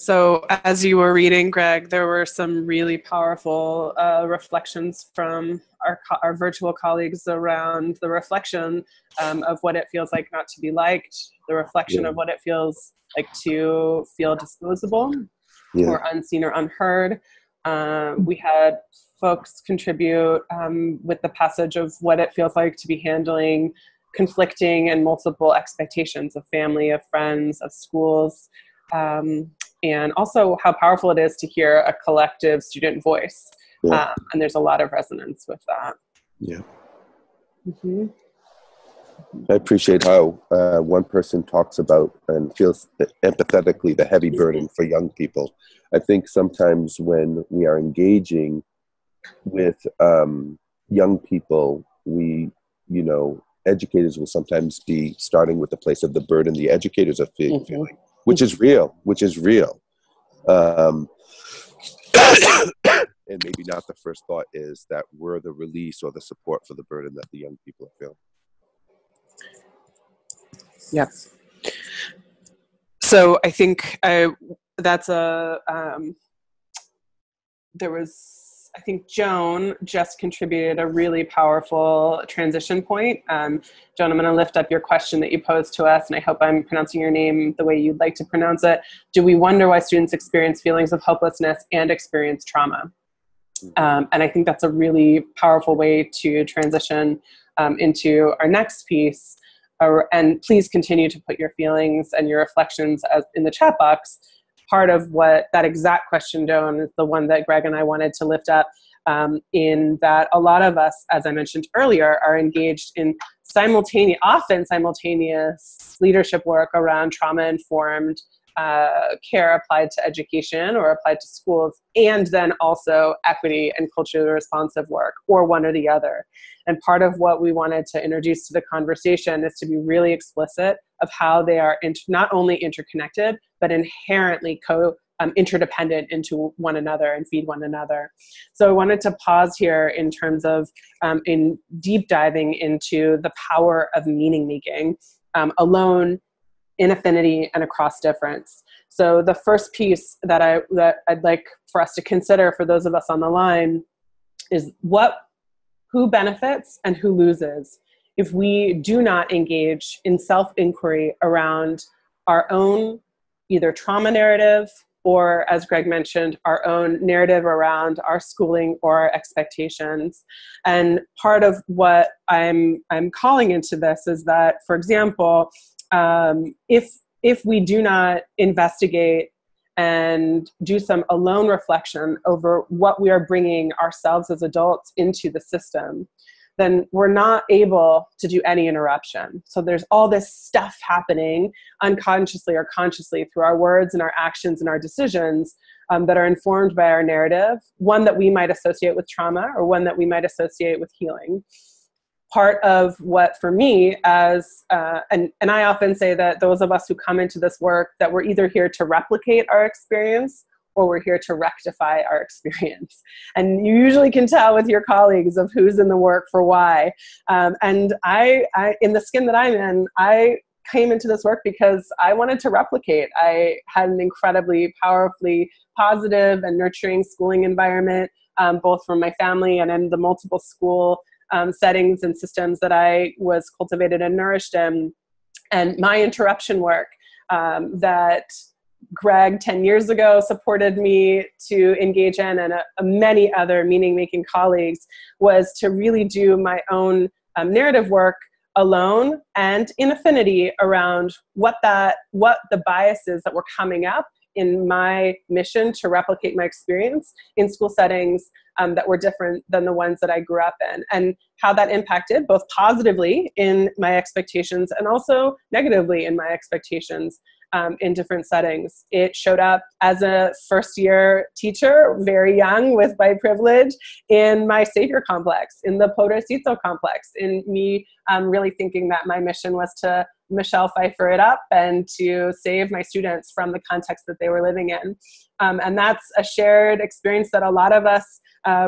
So as you were reading, Greg, there were some really powerful reflections from our virtual colleagues around the reflection of what it feels like not to be liked, the reflection of what it feels like to feel disposable or unseen or unheard. We had folks contribute with the passage of what it feels like to be handling conflicting and multiple expectations of family, of friends, of schools. And also how powerful it is to hear a collective student voice. And there's a lot of resonance with that. Yeah. Mm-hmm. I appreciate how one person talks about and feels empathetically the heavy burden for young people. I think sometimes when we are engaging with young people, educators will sometimes be starting with the place of the burden the educators are feeling, which is real. And maybe not the first thought is that we're the release or the support for the burden that the young people are feeling. Yep. So I think I think Joan just contributed a really powerful transition point. Joan, I'm going to lift up your question that you posed to us, and I hope I'm pronouncing your name the way you'd like to pronounce it. Do we wonder why students experience feelings of hopelessness and experience trauma? And I think that's a really powerful way to transition into our next piece. And please continue to put your feelings and your reflections in the chat box. Part of what that exact question, Joan, is the one that Greg and I wanted to lift up, in that a lot of us, as I mentioned earlier, are engaged in often simultaneous leadership work around trauma-informed care applied to education or applied to schools, and then also equity and culturally responsive work, or one or the other. And part of what we wanted to introduce to the conversation is to be really explicit of how they are not only interconnected, but inherently interdependent into one another and feed one another. So I wanted to pause here in terms of in deep diving into the power of meaning making, alone, in affinity, and across difference. So the first piece that I'd like for us to consider for those of us on the line is who benefits and who loses if we do not engage in self-inquiry around our own either trauma narrative or, as Greg mentioned, our own narrative around our schooling or our expectations. And part of what I'm calling into this is that, for example, if we do not investigate and do some alone reflection over what we are bringing ourselves as adults into the system, then we're not able to do any interruption. So there's all this stuff happening unconsciously or consciously through our words and our actions and our decisions that are informed by our narrative, one that we might associate with trauma or one that we might associate with healing. Part of what, for me, and I often say that those of us who come into this work, that we're either here to replicate our experience or we're here to rectify our experience. And you usually can tell with your colleagues of who's in the work for why. And I, in the skin that I'm in, I came into this work because I wanted to replicate. I had an incredibly powerfully positive and nurturing schooling environment, both from my family and in the multiple school settings and systems that I was cultivated and nourished in. And my interruption work that Greg 10 years ago supported me to engage in, and many other meaning-making colleagues, was to really do my own narrative work alone and in affinity around what the biases that were coming up in my mission to replicate my experience in school settings that were different than the ones that I grew up in, and how that impacted both positively in my expectations and also negatively in my expectations in different settings. It showed up as a first-year teacher, very young with white privilege, in my savior complex, in the Pobrecito complex, in me really thinking that my mission was to Michelle Pfeiffer it up and to save my students from the context that they were living in. And that's a shared experience that a lot of us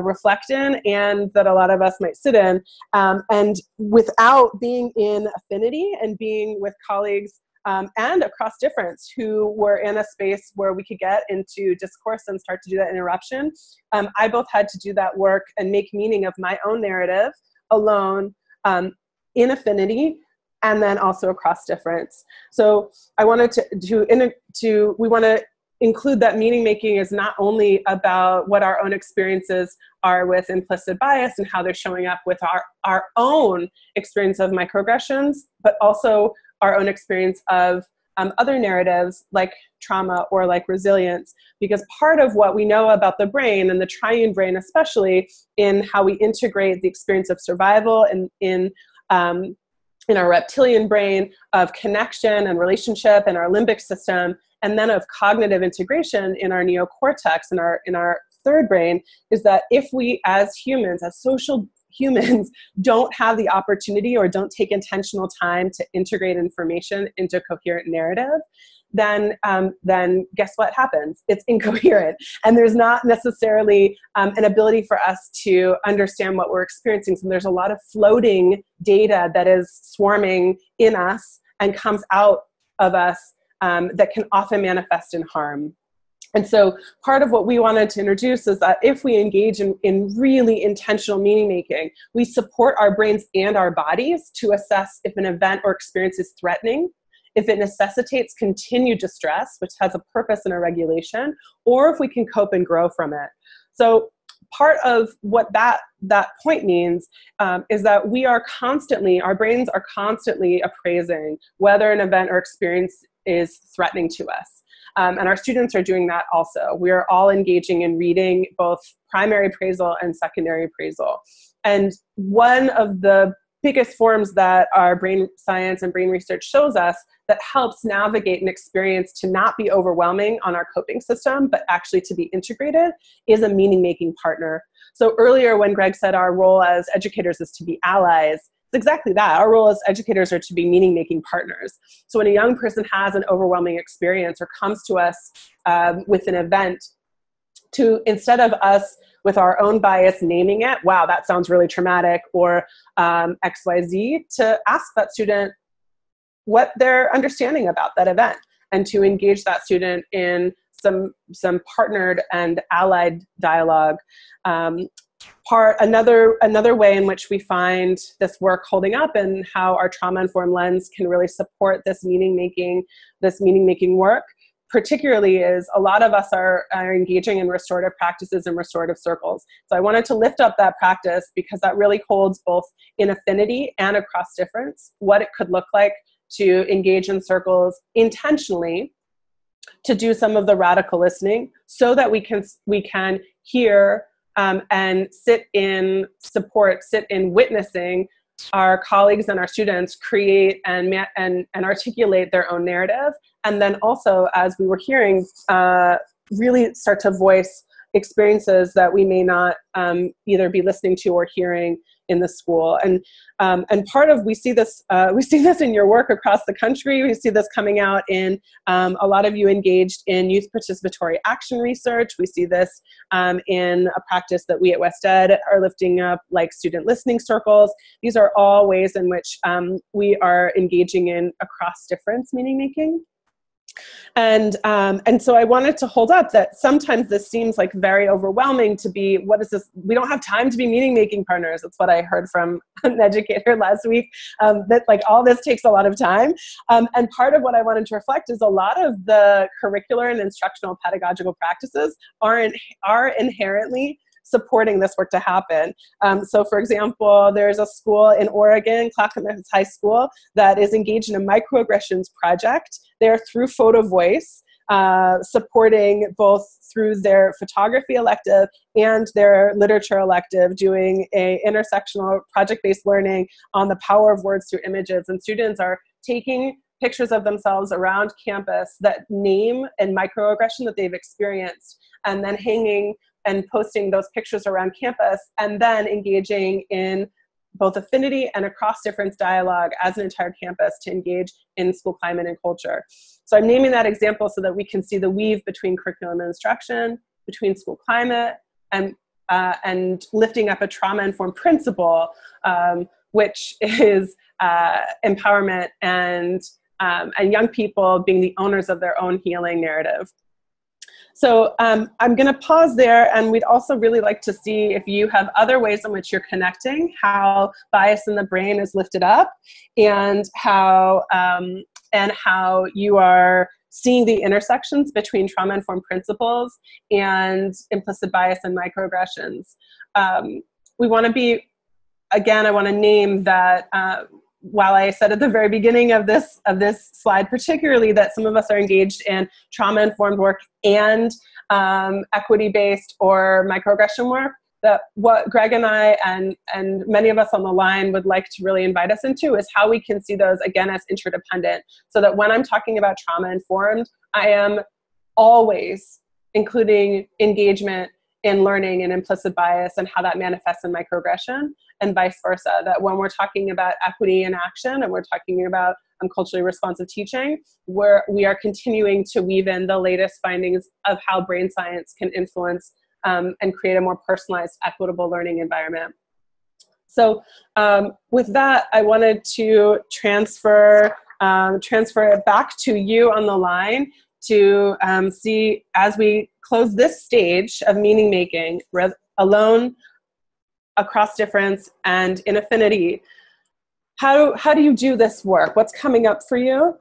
reflect in and that a lot of us might sit in. And without being in affinity and being with colleagues and across difference who were in a space where we could get into discourse and start to do that interruption. I both had to do that work and make meaning of my own narrative alone, in affinity, and then also across difference. So I wanted we want to include that meaning making is not only about what our own experiences are with implicit bias and how they're showing up with our own experience of microaggressions, but also our own experience of other narratives like trauma or like resilience. Because part of what we know about the brain, and the triune brain especially, in how we integrate the experience of survival in our reptilian brain, of connection and relationship in our limbic system, and then of cognitive integration in our neocortex, in our third brain, is that if we as humans, as social humans, don't have the opportunity or don't take intentional time to integrate information into coherent narrative, then guess what happens? It's incoherent. And there's not necessarily an ability for us to understand what we're experiencing. So there's a lot of floating data that is swarming in us and comes out of us that can often manifest in harm. And so part of what we wanted to introduce is that if we engage in really intentional meaning making, we support our brains and our bodies to assess if an event or experience is threatening, if it necessitates continued distress, which has a purpose and a regulation, or if we can cope and grow from it. So part of what that point means is that our brains are constantly appraising whether an event or experience is threatening to us. And our students are doing that also. We are all engaging in reading both primary appraisal and secondary appraisal. And one of the biggest forms that our brain science and brain research shows us that helps navigate an experience to not be overwhelming on our coping system, but actually to be integrated, is a meaning-making partner. So earlier when Greg said our role as educators is to be allies, it's exactly that. Our role as educators are to be meaning-making partners. So when a young person has an overwhelming experience or comes to us with an event, instead of us with our own bias naming it, wow, that sounds really traumatic, or XYZ, to ask that student what they're understanding about that event, and to engage that student in some partnered and allied dialogue. Another way in which we find this work holding up and how our trauma-informed lens can really support this meaning-making work, particularly, is a lot of us are engaging in restorative practices and restorative circles. So I wanted to lift up that practice because that really holds both in affinity and across difference, what it could look like to engage in circles intentionally, to do some of the radical listening so that we can hear and sit in support, sit in witnessing our colleagues and our students create and articulate their own narrative. And then also, as we were hearing, really start to voice experiences that we may not either be listening to or hearing in the school. And part of, we see this in your work across the country. We see this coming out in a lot of you engaged in youth participatory action research. We see this in a practice that we at West Ed are lifting up, like student listening circles. These are all ways in which we are engaging in across difference meaning making. And so I wanted to hold up that sometimes this seems like very overwhelming to be, what is this? We don't have time to be meaning-making partners. That's what I heard from an educator last week, that like all this takes a lot of time. And part of what I wanted to reflect is a lot of the curricular and instructional pedagogical practices are inherently supporting this work to happen. So for example, there's a school in Oregon, Clackamas High School, that is engaged in a microaggressions project. They're through Photo Voice, supporting both through their photography elective and their literature elective, doing a intersectional project-based learning on the power of words through images. And students are taking pictures of themselves around campus that name a microaggression that they've experienced, and then hanging and posting those pictures around campus, and then engaging in both affinity and across difference dialogue as an entire campus to engage in school climate and culture. So I'm naming that example so that we can see the weave between curriculum and instruction, between school climate, and lifting up a trauma-informed principle, which is empowerment and and young people being the owners of their own healing narrative. So I'm going to pause there, and we'd also really like to see if you have other ways in which you're connecting how bias in the brain is lifted up, and how you are seeing the intersections between trauma-informed principles and implicit bias and microaggressions. We want to be, again, I want to name that while I said at the very beginning of this slide, particularly that some of us are engaged in trauma-informed work and equity-based or microaggression work, that what Greg and I and many of us on the line would like to really invite us into is how we can see those, again, as interdependent, so that when I'm talking about trauma-informed, I am always including engagement in learning and implicit bias and how that manifests in microaggression, and vice versa. That when we're talking about equity in action and we're talking about culturally responsive teaching, we are continuing to weave in the latest findings of how brain science can influence and create a more personalized, equitable learning environment. So with that, I wanted to transfer it back to you on the line to see, as we close this stage of meaning making, alone, across difference, and in affinity, how do you do this work? What's coming up for you?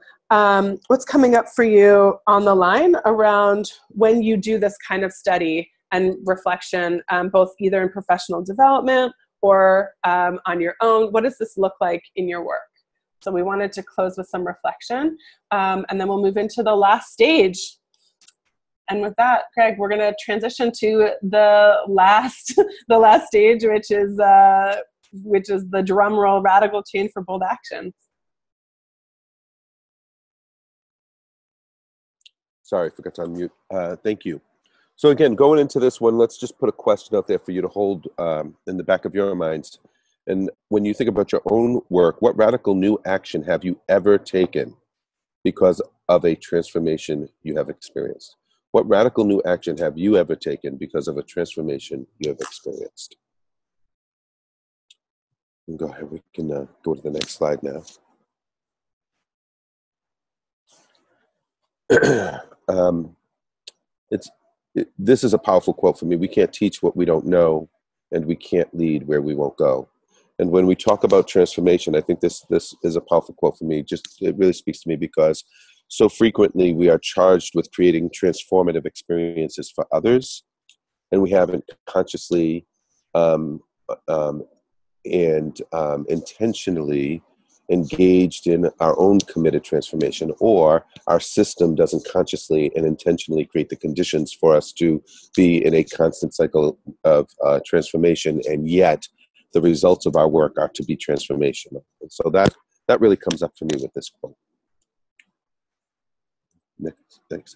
What's coming up for you on the line around when you do this kind of study and reflection, both either in professional development or on your own? What does this look like in your work? So we wanted to close with some reflection, and then we'll move into the last stage. And with that, Greg, we're going to transition to the last stage, which is the drum roll radical change for bold action. Sorry, I forgot to unmute. Thank you. So again, going into this one, let's just put a question out there for you to hold in the back of your minds. And when you think about your own work, what radical new action have you ever taken because of a transformation you have experienced? What radical new action have you ever taken because of a transformation you have experienced? And go ahead, we can go to the next slide now. This is a powerful quote for me. We can't teach what we don't know, and we can't lead where we won't go. And when we talk about transformation, I think this is a powerful quote for me. It really speaks to me because so frequently we are charged with creating transformative experiences for others, and we haven't consciously and intentionally engaged in our own committed transformation, or our system doesn't consciously and intentionally create the conditions for us to be in a constant cycle of transformation, and yet the results of our work are to be transformational. And so that really comes up for me with this quote. Next, thanks.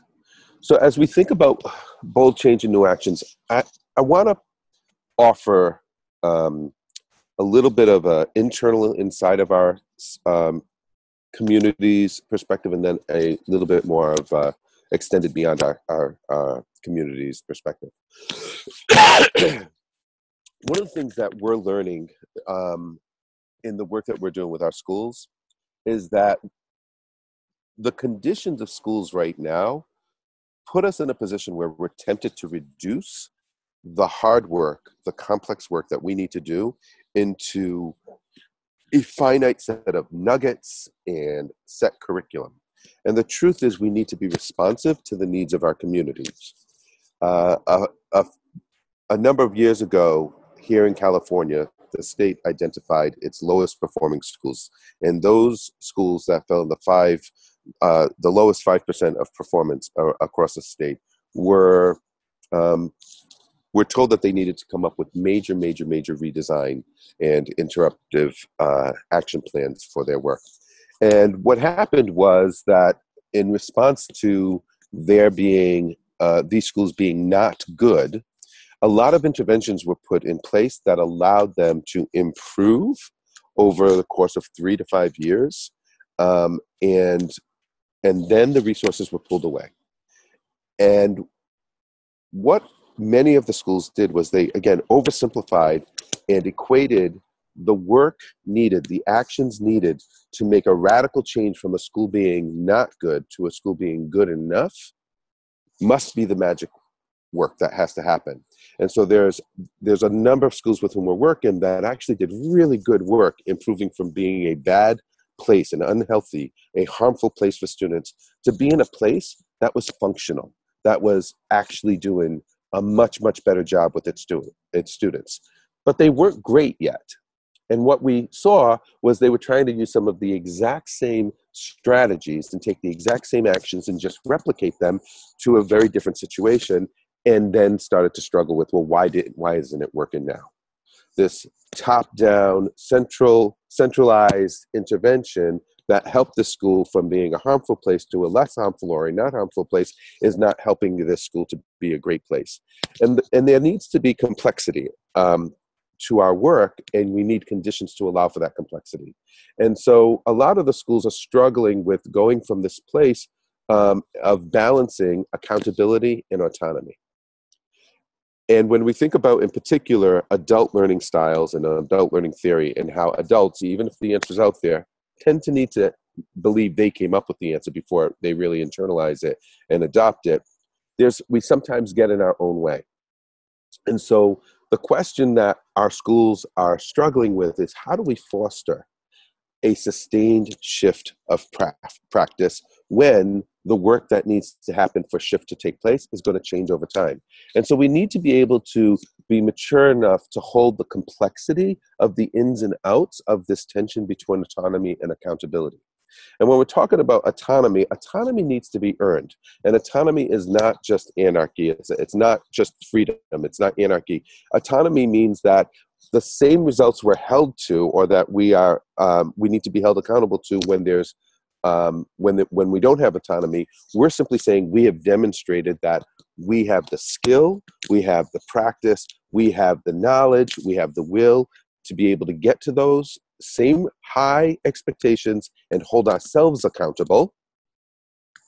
So as we think about bold change and new actions, I want to offer a little bit of an internal inside of our community's perspective, and then a little bit more of extended beyond our community's perspective. One of the things that we're learning in the work that we're doing with our schools is that the conditions of schools right now put us in a position where we're tempted to reduce the hard work, the complex work that we need to do into a finite set of nuggets and set curriculum. And the truth is we need to be responsive to the needs of our communities. A number of years ago, here in California, the state identified its lowest performing schools. And those schools that fell in the lowest 5% of performance across the state were told that they needed to come up with major redesign and interruptive action plans for their work. And what happened was that in response to there being these schools being not good, a lot of interventions were put in place that allowed them to improve over the course of 3 to 5 years, and then the resources were pulled away. And what many of the schools did was they, again, oversimplified and equated the work needed, the actions needed to make a radical change from a school being not good to a school being good enough must be the magic work that has to happen. And so there's a number of schools with whom we're working that actually did really good work improving from being a bad place, an unhealthy, a harmful place for students, to be in a place that was functional, that was actually doing a much, much better job with its students. But they weren't great yet. And what we saw was they were trying to use some of the exact same strategies and take the exact same actions and just replicate them to a very different situation, and then started to struggle with, well, why isn't it working now? This top-down, centralized intervention that helped the school from being a harmful place to a less harmful or a not harmful place is not helping this school to be a great place. And there needs to be complexity to our work, and we need conditions to allow for that complexity. And so a lot of the schools are struggling with going from this place of balancing accountability and autonomy. And when we think about, in particular, adult learning styles and adult learning theory, and how adults, even if the answer's out there, tend to need to believe they came up with the answer before they really internalize it and adopt it, we sometimes get in our own way. And so the question that our schools are struggling with is, how do we foster a sustained shift of practice when the work that needs to happen for shift to take place is going to change over time? And so we need to be able to be mature enough to hold the complexity of the ins and outs of this tension between autonomy and accountability. And when we're talking about autonomy, autonomy needs to be earned. And autonomy is not just anarchy. It's not just freedom. It's not anarchy. Autonomy means that the same results we're held to, or that we need to be held accountable to when there's when we don't have autonomy, we're simply saying we have demonstrated that we have the skill, we have the practice, we have the knowledge, we have the will to be able to get to those same high expectations and hold ourselves accountable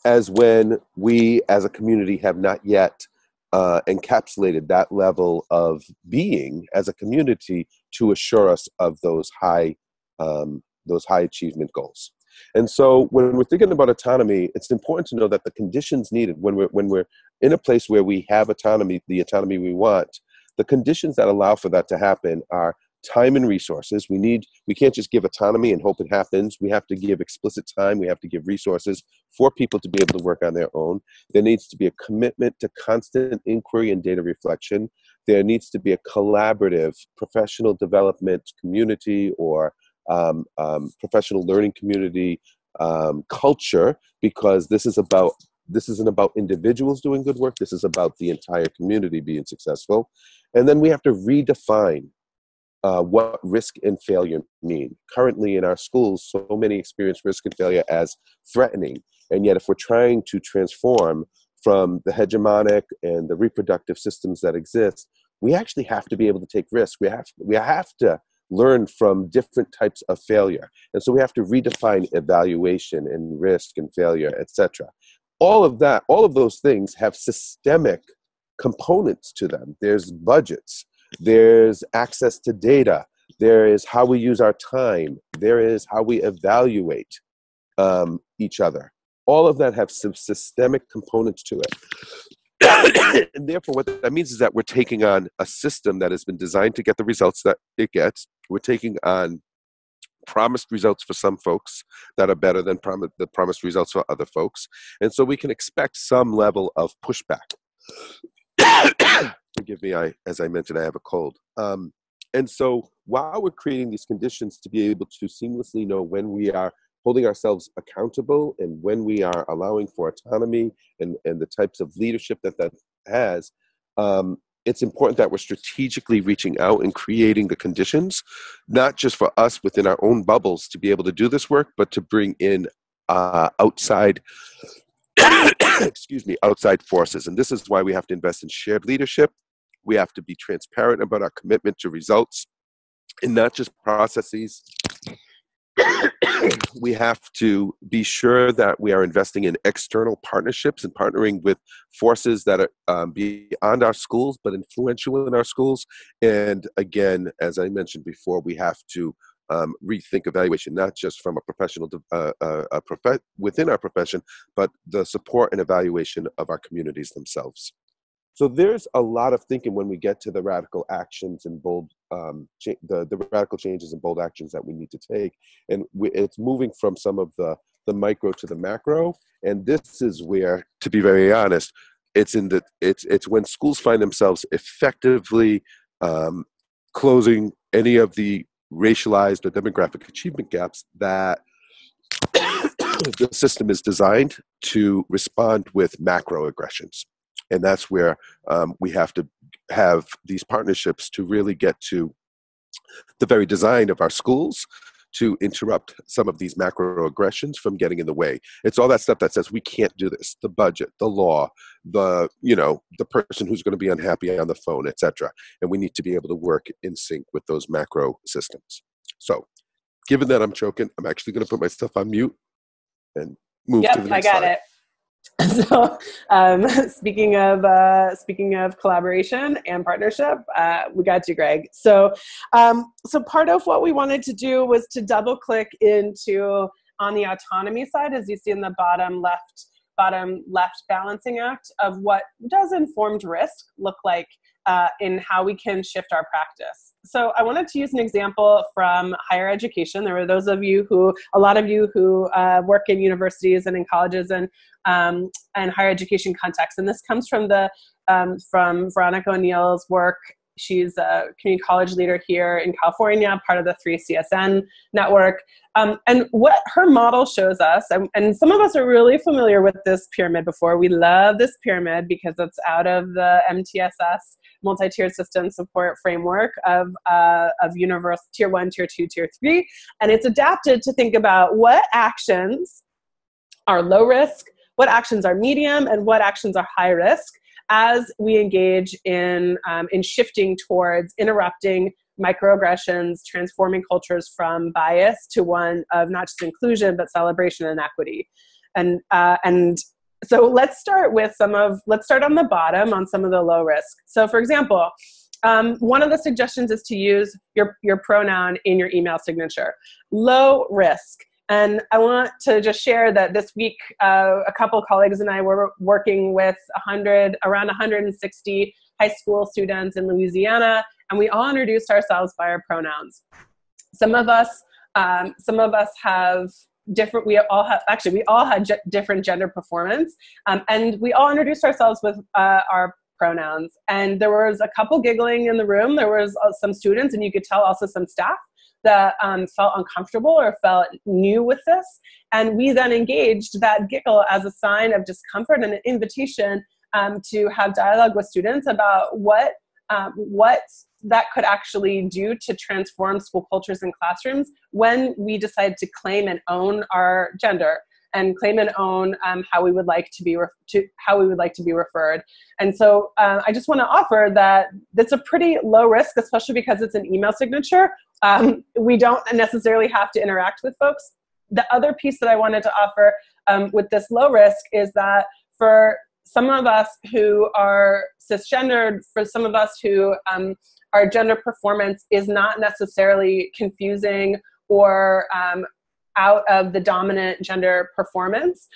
as when we as a community have not yet encapsulated that level of being as a community to assure us of those high achievement goals. And so when we're thinking about autonomy, it's important to know that the conditions needed when we're in a place where we have autonomy, the autonomy we want, the conditions that allow for that to happen are time and resources. We can't just give autonomy and hope it happens. We have to give explicit time. We have to give resources for people to be able to work on their own. There needs to be a commitment to constant inquiry and data reflection. There needs to be a collaborative professional development community or professional learning community culture, because this isn't about individuals doing good work. This is about the entire community being successful. And then we have to redefine what risk and failure mean. Currently in our schools, so many experience risk and failure as threatening. And yet if we're trying to transform from the hegemonic and the reproductive systems that exist, we actually have to be able to take risks. We have to learn from different types of failure. And so we have to redefine evaluation and risk and failure, etc. All of those things have systemic components to them. There's budgets. There's access to data. There is how we use our time. There is how we evaluate each other. All of that have some systemic components to it. And therefore, what that means is that we're taking on a system that has been designed to get the results that it gets. We're taking on promised results for some folks that are better than the promised results for other folks. And so we can expect some level of pushback. Forgive me, as I mentioned, I have a cold. And so while we're creating these conditions to be able to seamlessly know when we are holding ourselves accountable and when we are allowing for autonomy and the types of leadership that has, it's important that we're strategically reaching out and creating the conditions, not just for us within our own bubbles to be able to do this work, but to bring in outside outside forces. And this is why we have to invest in shared leadership. We have to be transparent about our commitment to results and not just processes. we have to be sure that we are investing in external partnerships and partnering with forces that are beyond our schools, but influential in our schools. And again, as I mentioned before, we have to rethink evaluation, not just from a professional within our profession, but the support and evaluation of our communities themselves. So there's a lot of thinking when we get to the radical actions and bold, the radical changes and bold actions that we need to take. And it's moving from some of the micro to the macro. And this is where, to be very honest, it's when schools find themselves effectively closing any of the racialized or demographic achievement gaps that the system is designed to respond with macroaggressions. And that's where we have to have these partnerships to really get to the very design of our schools to interrupt some of these macroaggressions from getting in the way. It's all that stuff that says we can't do this: the budget, the law, the person who's going to be unhappy on the phone, etc. And we need to be able to work in sync with those macro systems. So, given that I'm choking, I'm actually going to put my stuff on mute and move to the next slide. I got it. So, speaking of collaboration and partnership, we got you, Greg. So part of what we wanted to do was to double click into on the autonomy side, as you see in the bottom left balancing act of what does informed risk look like in how we can shift our practice. So I wanted to use an example from higher education. There were a lot of you who work in universities and in colleges and higher education contexts. And this comes from from Veronica O'Neill's work. She's a community college leader here in California, part of the 3CSN network. And what her model shows us, and some of us are really familiar with this pyramid before. We love this pyramid because it's out of the MTSS, multi-tiered system support framework of universe tier 1, tier 2, tier 3. And it's adapted to think about what actions are low risk, what actions are medium, and what actions are high risk as we engage in shifting towards interrupting microaggressions, transforming cultures from bias to one of not just inclusion, but celebration and equity. And so let's start on the bottom on some of the low risk. So for example, one of the suggestions is to use your pronoun in your email signature. Low risk. And I want to just share that this week, a couple colleagues and I were working with around 160 high school students in Louisiana, and we all introduced ourselves by our pronouns. Some of us have different. We all had different gender performance, and we all introduced ourselves with our pronouns. And there was a couple giggling in the room. There was some students, and you could tell also some staff that felt uncomfortable or felt new with this. And we then engaged that giggle as a sign of discomfort and an invitation to have dialogue with students about what that could actually do to transform school cultures and classrooms when we decide to claim and own our gender and claim and own how we would like to be referred. And so I just want to offer that that's a pretty low risk, especially because it's an email signature. We don't necessarily have to interact with folks. The other piece that I wanted to offer with this low risk is that for some of us who are cisgendered, for some of us who our gender performance is not necessarily confusing or out of the dominant gender performance,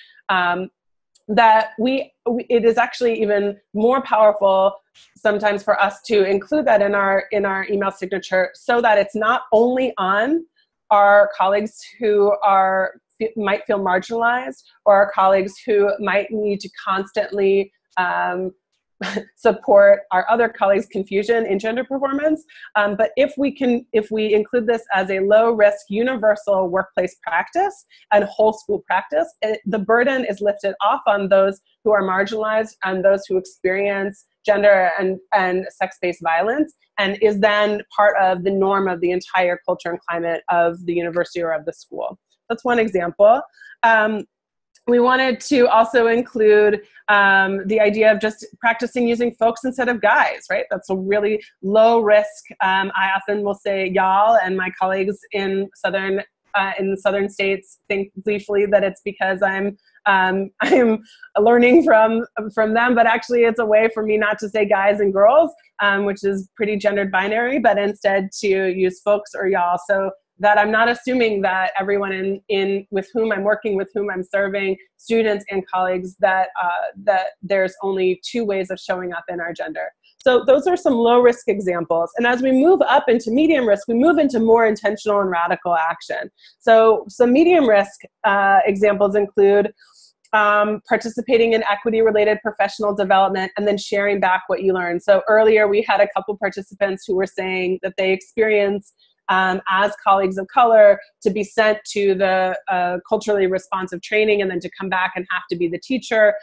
that it is actually even more powerful sometimes for us to include that in our email signature, so that it's not only on our colleagues who might feel marginalized, or our colleagues who might need to constantly support our other colleagues' confusion in gender performance. But if we include this as a low-risk universal workplace practice and whole school practice, the burden is lifted off on those who are marginalized and those who experience gender and sex-based violence, and is then part of the norm of the entire culture and climate of the university or of the school. That's one example. We wanted to also include the idea of just practicing using folks instead of guys, right? That's a really low risk. I often will say y'all, and my colleagues in Southern in the southern states think gleefully that it's because I'm learning from them, but actually it's a way for me not to say guys and girls, which is pretty gendered binary, but instead to use folks or y'all, so that I'm not assuming that everyone in with whom I'm working, with whom I'm serving, students and colleagues, that there's only two ways of showing up in our gender. So those are some low risk examples. And as we move up into medium risk, we move into more intentional and radical action. So some medium risk examples include participating in equity-related professional development and then sharing back what you learned. So earlier we had a couple participants who were saying that they experience as colleagues of color to be sent to the culturally responsive training and then to come back and have to be the teacher.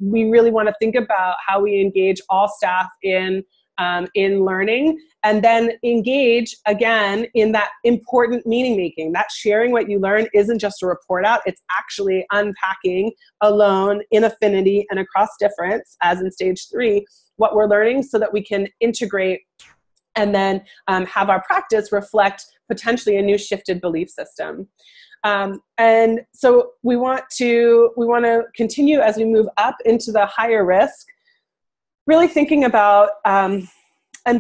We really want to think about how we engage all staff in learning, and then engage again in that important meaning making. That sharing what you learn isn't just a report out, it's actually unpacking alone in affinity and across difference, as in stage 3, what we're learning so that we can integrate and then have our practice reflect potentially a new shifted belief system. And so we want to continue as we move up into the higher risk, really thinking about, and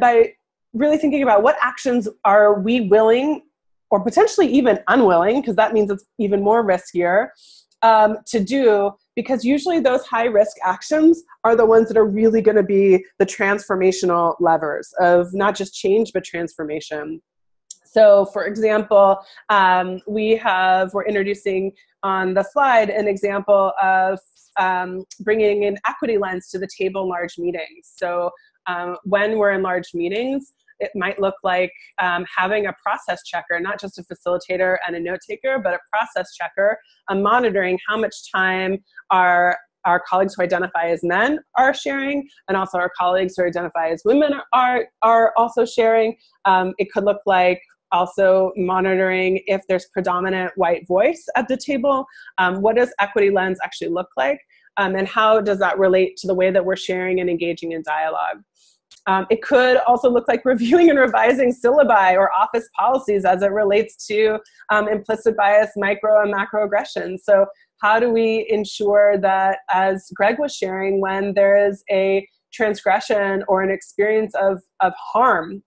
by really thinking about what actions are we willing or potentially even unwilling, because that means it's even more riskier, to do, because usually those high risk actions are the ones that are really going to be the transformational levers of not just change, but transformation. So for example, we're introducing on the slide an example of bringing an equity lens to the table in large meetings. So when we're in large meetings, it might look like having a process checker, not just a facilitator and a note taker, but a process checker, monitoring how much time our colleagues who identify as men are sharing, and also our colleagues who identify as women are also sharing. It could look like also monitoring if there's predominant white voice at the table. What does equity lens actually look like? And how does that relate to the way that we're sharing and engaging in dialogue? It could also look like reviewing and revising syllabi or office policies as it relates to implicit bias, micro and macroaggressions. So how do we ensure that, as Greg was sharing, when there is a transgression or an experience of harm,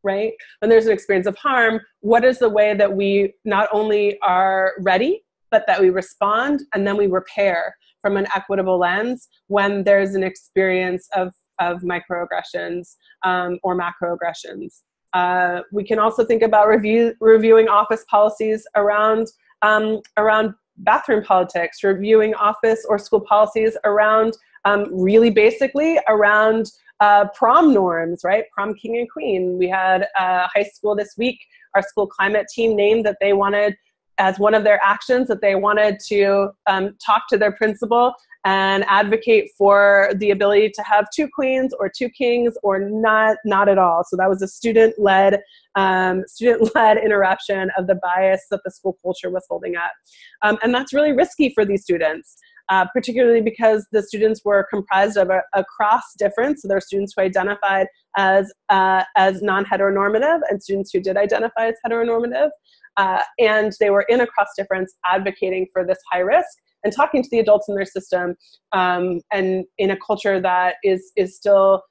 right? When there's an experience of harm, what is the way that we not only are ready, but that we respond and then we repair from an equitable lens when there's an experience of microaggressions or macroaggressions. We can also think about reviewing office policies around bathroom politics, reviewing office or school policies around really basically around prom norms, right? Prom king and queen. We had high school this week. Our school climate team named that they wanted, as one of their actions, that they wanted to talk to their principal and advocate for the ability to have 2 queens or 2 kings or not at all. So that was a student-led interruption of the bias that the school culture was holding up. And that's really risky for these students, particularly because the students were comprised of a cross difference. So there are students who identified as non-heteronormative and students who did identify as heteronormative. And they were in a cross difference advocating for this high risk and talking to the adults in their system, and in a culture that is still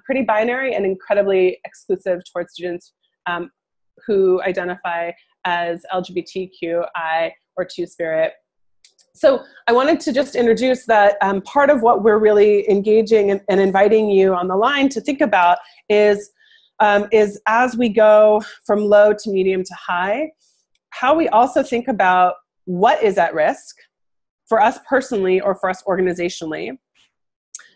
pretty binary and incredibly exclusive towards students who identify as LGBTQI or Two-Spirit. So I wanted to just introduce that part of what we're really engaging and inviting you on the line to think about is as we go from low to medium to high, how we also think about what is at risk for us personally or for us organizationally,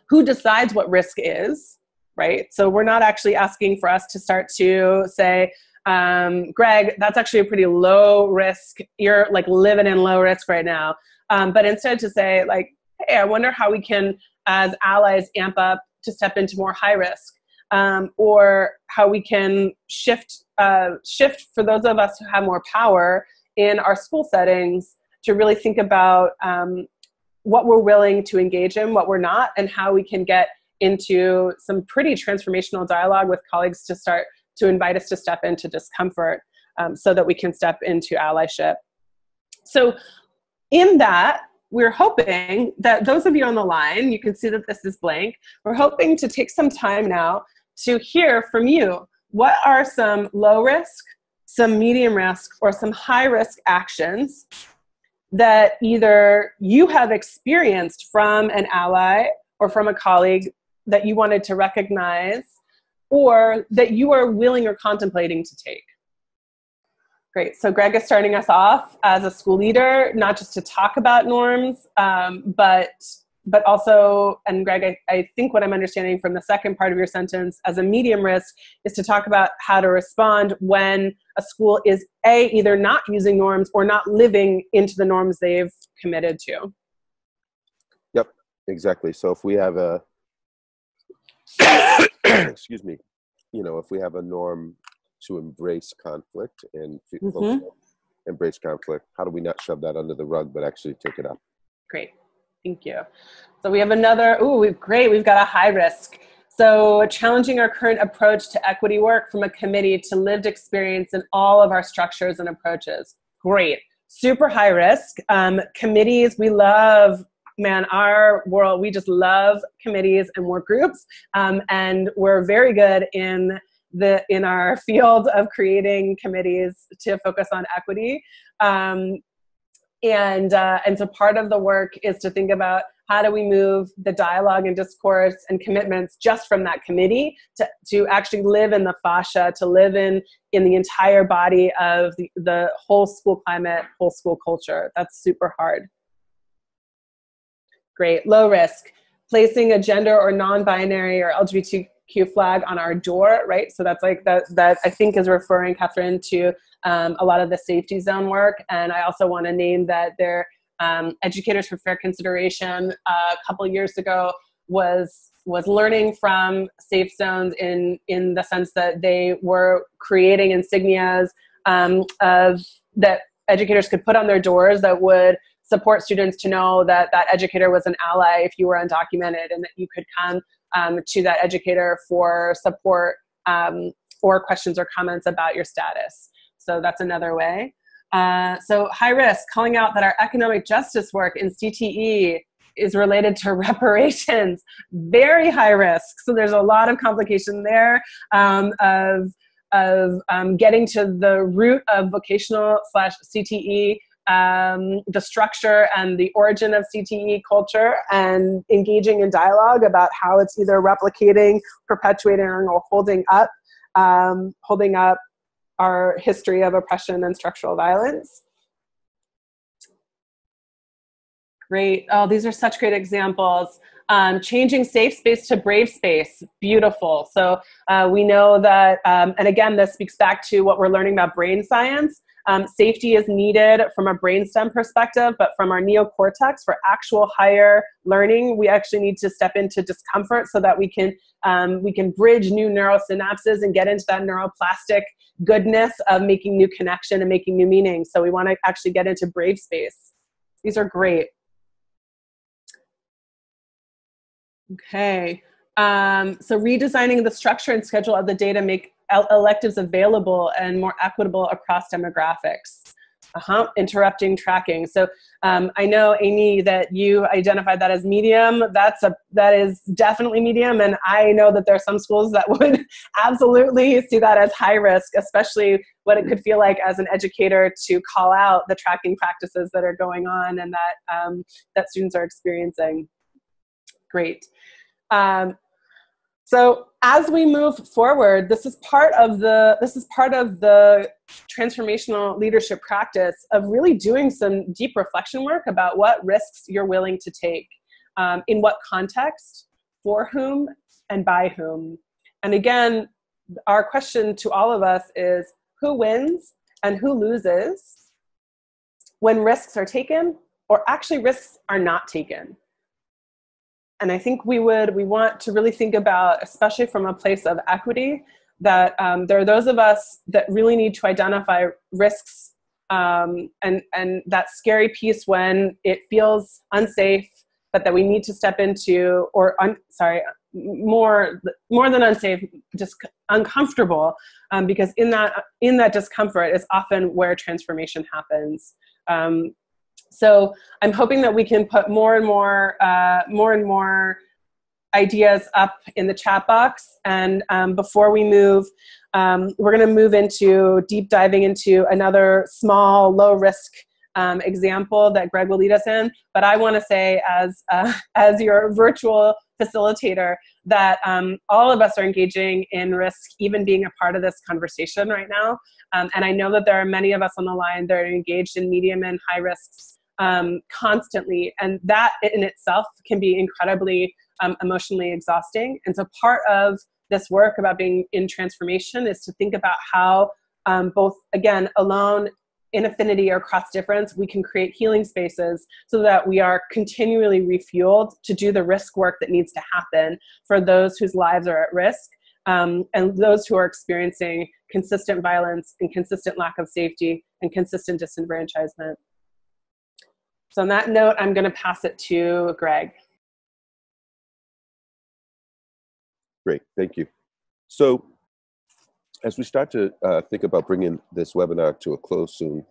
who decides what risk is, right? So we're not actually asking for us to start to say, Greg, that's actually a pretty low risk. You're like living in low risk right now. But instead to say like, hey, I wonder how we can, as allies, amp up to step into more high risk, or how we can shift for those of us who have more power in our school settings to really think about what we're willing to engage in, what we're not, and how we can get into some pretty transformational dialogue with colleagues to start to invite us to step into discomfort. so that we can step into allyship. So in that, we're hoping that those of you on the line, you can see that this is blank. We're hoping to take some time now to hear from you. What are some low risk, some medium risk, or some high risk actions that either you have experienced from an ally or from a colleague that you wanted to recognize, or that you are willing or contemplating to take? Great. So Greg is starting us off as a school leader, not just to talk about norms, but also, and Greg, I think what I'm understanding from the second part of your sentence as a medium risk is to talk about how to respond when a school is either not using norms or not living into the norms they've committed to. Yep, exactly. So if we have a, excuse me, if we have a norm to embrace conflict and embrace conflict, how do we not shove that under the rug, but actually take it up? Great. Thank you. So we have another, great. We've got a high risk. So challenging our current approach to equity work from a committee to lived experience in all of our structures and approaches. Great. Super high risk. Committees, we love, our world, we just love committees and work groups. And we're very good in our field of creating committees to focus on equity. And so part of the work is to think about how do we move the dialogue and discourse and commitments just from that committee to actually live in the fascia, to live in the entire body of the whole school climate, whole school culture. That's super hard. Great. Low risk. Placing a gender or non-binary or LGBTQ flag on our door, right? So that's like that I think is referring, Catherine, to a lot of the safety zone work. And I also want to name that their Educators for Fair Consideration a couple of years ago was learning from safe zones in the sense that they were creating insignias that educators could put on their doors that would support students to know that that educator was an ally if you were undocumented, and that you could come to that educator for support or questions or comments about your status. So that's another way. So high risk, calling out that our economic justice work in CTE is related to reparations. Very high risk. So there's a lot of complication there of getting to the root of vocational/CTE, the structure and the origin of CTE culture, and engaging in dialogue about how it's either replicating, perpetuating, or holding up our history of oppression and structural violence. Great. Oh, these are such great examples. Changing safe space to brave space. Beautiful. So we know that, and again, this speaks back to what we're learning about brain science. Safety is needed from a brainstem perspective, but from our neocortex for actual higher learning, we actually need to step into discomfort so that we can bridge new neural synapses and get into that neuroplastic goodness of making new connection and making new meaning. So we want to actually get into brave space. These are great. Okay. So redesigning the structure and schedule of the day to make electives available and more equitable across demographics. Interrupting tracking. So I know, Amy, that you identified that as medium. That is definitely medium, and I know that there are some schools that would absolutely see that as high risk, especially what it could feel like as an educator to call out the tracking practices that are going on and that students are experiencing. Great. So as we move forward, this is part of the transformational leadership practice of really doing some deep reflection work about what risks you're willing to take, in what context, for whom, and by whom. And again, our question to all of us is, who wins and who loses when risks are taken, or actually risks are not taken? And I think we want to really think about, especially from a place of equity, that there are those of us that really need to identify risks and that scary piece when it feels unsafe, but that we need to step into, more than unsafe, just uncomfortable, because in that discomfort is often where transformation happens. So I'm hoping that we can put more and more ideas up in the chat box. And before we move, we're going to move into deep diving into another small, low risk example that Greg will lead us in. But I want to say, as your virtual facilitator, that all of us are engaging in risk, even being a part of this conversation right now. And I know that there are many of us on the line that are engaged in medium and high risks constantly. And that in itself can be incredibly emotionally exhausting. And so part of this work about being in transformation is to think about how both, again, alone, in affinity or cross difference, we can create healing spaces so that we are continually refueled to do the risk work that needs to happen for those whose lives are at risk, and those who are experiencing consistent violence and consistent lack of safety and consistent disenfranchisement. So on that note, I'm going to pass it to Greg. Great, thank you. So as we start to think about bringing this webinar to a close soon,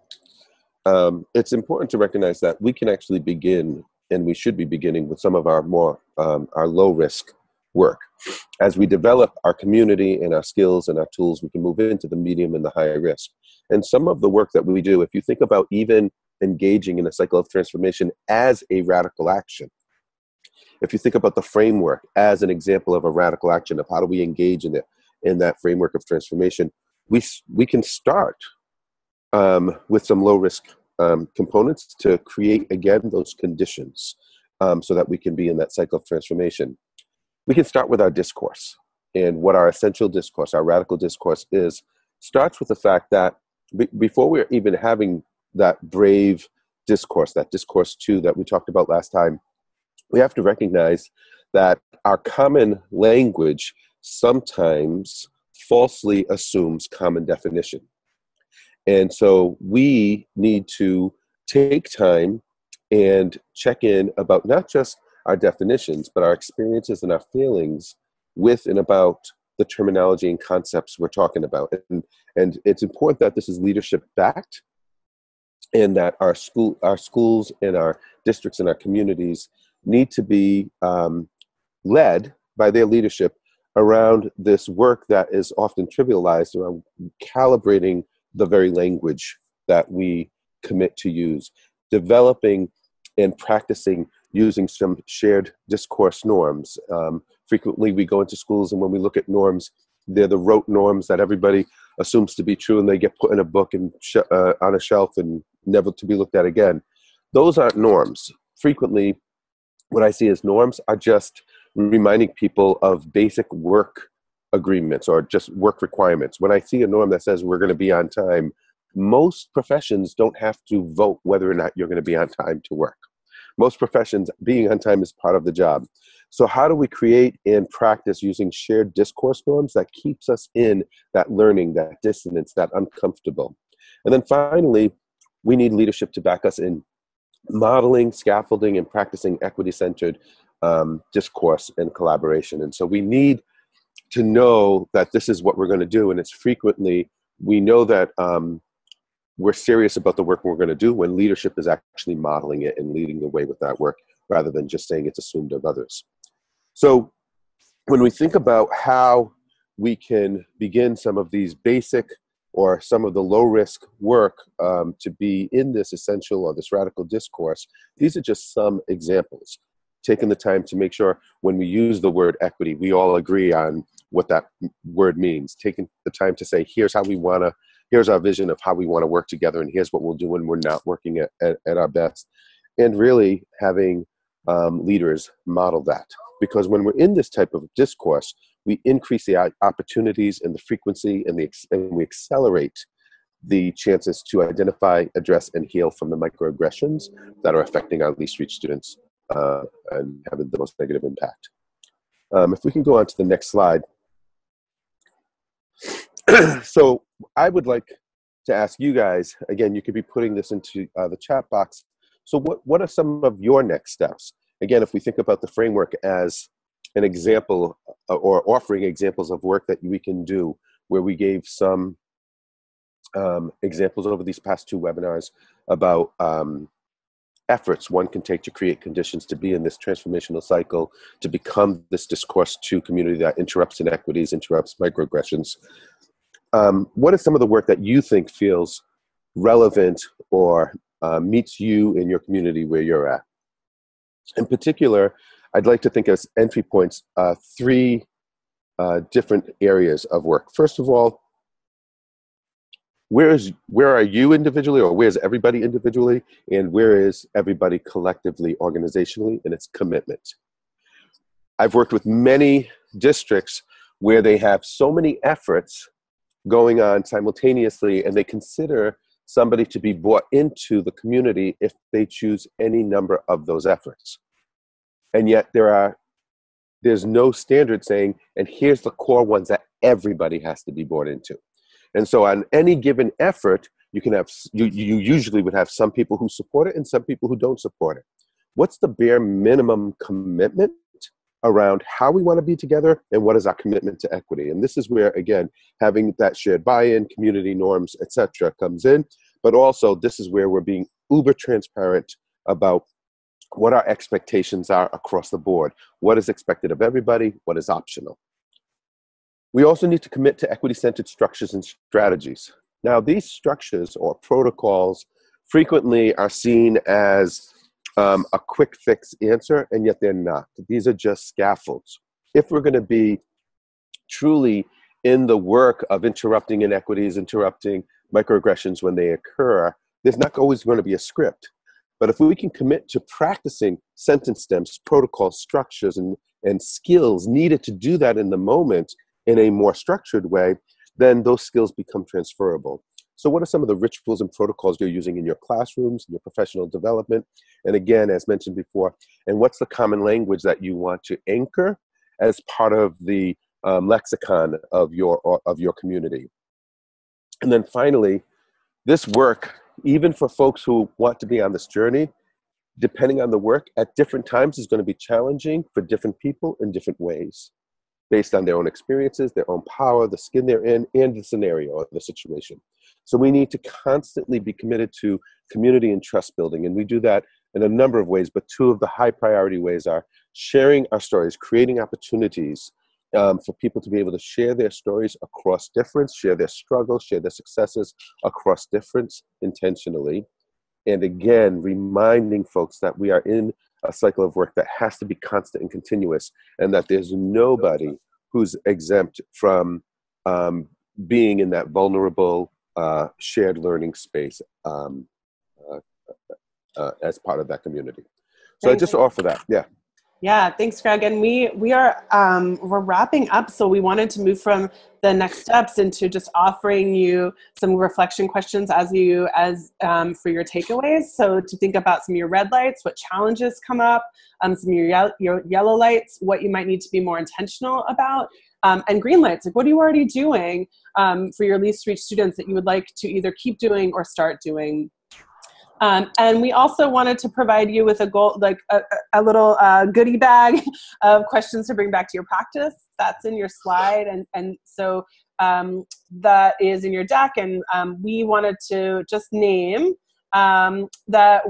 it's important to recognize that we can actually begin, and we should be beginning, with some of our more our low risk work. As we develop our community and our skills and our tools, we can move into the medium and the high risk. And some of the work that we do, if you think about even engaging in a cycle of transformation as a radical action, if you think about the framework as an example of a radical action, of how do we engage in it, in that framework of transformation, we can start with some low risk components to create, again, those conditions so that we can be in that cycle of transformation. We can start with our discourse, and what our essential discourse, our radical discourse is, starts with the fact that before we're even having that brave discourse, that discourse 2 that we talked about last time, we have to recognize that our common language sometimes falsely assumes common definition. And so we need to take time and check in about not just our definitions, but our experiences and our feelings with and about the terminology and concepts we're talking about. And it's important that this is leadership backed, and that our schools and our districts and our communities need to be led by their leadership around this work that is often trivialized, around calibrating the very language that we commit to use, developing and practicing using some shared discourse norms. Frequently we go into schools, and when we look at norms, they're the rote norms that everybody assumes to be true, and they get put in a book and on a shelf and never to be looked at again. Those aren't norms. Frequently, what I see as norms are just reminding people of basic work agreements or just work requirements. When I see a norm that says we're going to be on time, most professions don't have to vote whether or not you're going to be on time to work. Most professions, being on time is part of the job. So how do we create and practice using shared discourse norms that keeps us in that learning, that dissonance, that uncomfortable? And then finally, we need leadership to back us in modeling, scaffolding, and practicing equity-centered discourse and collaboration. And so we need to know that this is what we're going to do. And it's frequently, we know that we're serious about the work we're going to do when leadership is actually modeling it and leading the way with that work, rather than just saying it's assumed of others. So when we think about how we can begin some of these basic or some of the low-risk work to be in this essential or this radical discourse, these are just some examples. Taking the time to make sure when we use the word equity, we all agree on what that word means. Taking the time to say, here's our vision of how we want to work together, and here's what we'll do when we're not working at our best. And really having leaders model that. Because when we're in this type of discourse, we increase the opportunities and the frequency, and we accelerate the chances to identify, address, and heal from the microaggressions that are affecting our least reached students and having the most negative impact. If we can go on to the next slide. So I would like to ask you guys, again, you could be putting this into the chat box. So what are some of your next steps? Again, if we think about the framework as an example or offering examples of work that we can do, where we gave some examples over these past 2 webinars about efforts one can take to create conditions to be in this transformational cycle, to become this discourse to community that interrupts inequities, interrupts microaggressions. What is some of the work that you think feels relevant or meets you in your community where you're at? In particular, I'd like to think as entry points, 3 different areas of work. First of all, where are you individually, or where's everybody individually, and where is everybody collectively, organizationally, in its commitment? I've worked with many districts where they have so many efforts going on simultaneously, and they consider somebody to be brought into the community if they choose any number of those efforts. And yet there's no standard saying, and here's the core ones that everybody has to be brought into. And so on any given effort, you usually would have some people who support it and some people who don't support it. What's the bare minimum commitment around how we want to be together, and what is our commitment to equity? And this is where, again, having that shared buy-in, community norms, etc., comes in. But also, this is where we're being uber transparent about what our expectations are across the board. What is expected of everybody? What is optional? We also need to commit to equity-centered structures and strategies. Now, these structures or protocols frequently are seen as a quick fix answer, and yet they're not. These are just scaffolds. If we're going to be truly in the work of interrupting inequities, interrupting microaggressions when they occur, there's not always going to be a script. But if we can commit to practicing sentence stems, protocol structures, and skills needed to do that in the moment in a more structured way, then those skills become transferable. So what are some of the rituals and protocols you're using in your classrooms, in your professional development? And again, as mentioned before, and what's the common language that you want to anchor as part of the lexicon of your community? And then finally, this work, even for folks who want to be on this journey, depending on the work, at different times is going to be challenging for different people in different ways, based on their own experiences, their own power, the skin they're in, and the scenario or the situation. So we need to constantly be committed to community and trust building. And we do that in a number of ways, but 2 of the high priority ways are sharing our stories, creating opportunities for people to be able to share their stories across difference, share their struggles, share their successes across difference intentionally. And again, reminding folks that we are in a cycle of work that has to be constant and continuous, and that there's nobody who's exempt from being in that vulnerable shared learning space as part of that community. So I just offer that, yeah. Yeah, thanks, Greg. And we are we're wrapping up, so we wanted to move from the next steps into just offering you some reflection questions for your takeaways. So to think about some of your red lights, what challenges come up, some of your yellow lights, what you might need to be more intentional about, and green lights, like what are you already doing for your least reached students that you would like to either keep doing or start doing. And we also wanted to provide you with a goal, like a little goodie bag of questions to bring back to your practice. That's in your slide, and so that is in your deck. And we wanted to just name that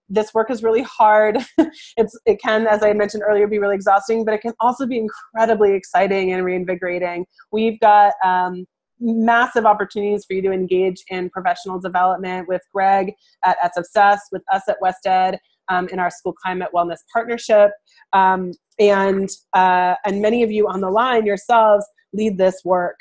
this work is really hard. It can, as I mentioned earlier, be really exhausting, but it can also be incredibly exciting and reinvigorating. We've got massive opportunities for you to engage in professional development with Greg at SFSS, with us at West Ed, in our School Climate Wellness Partnership. And many of you on the line yourselves lead this work.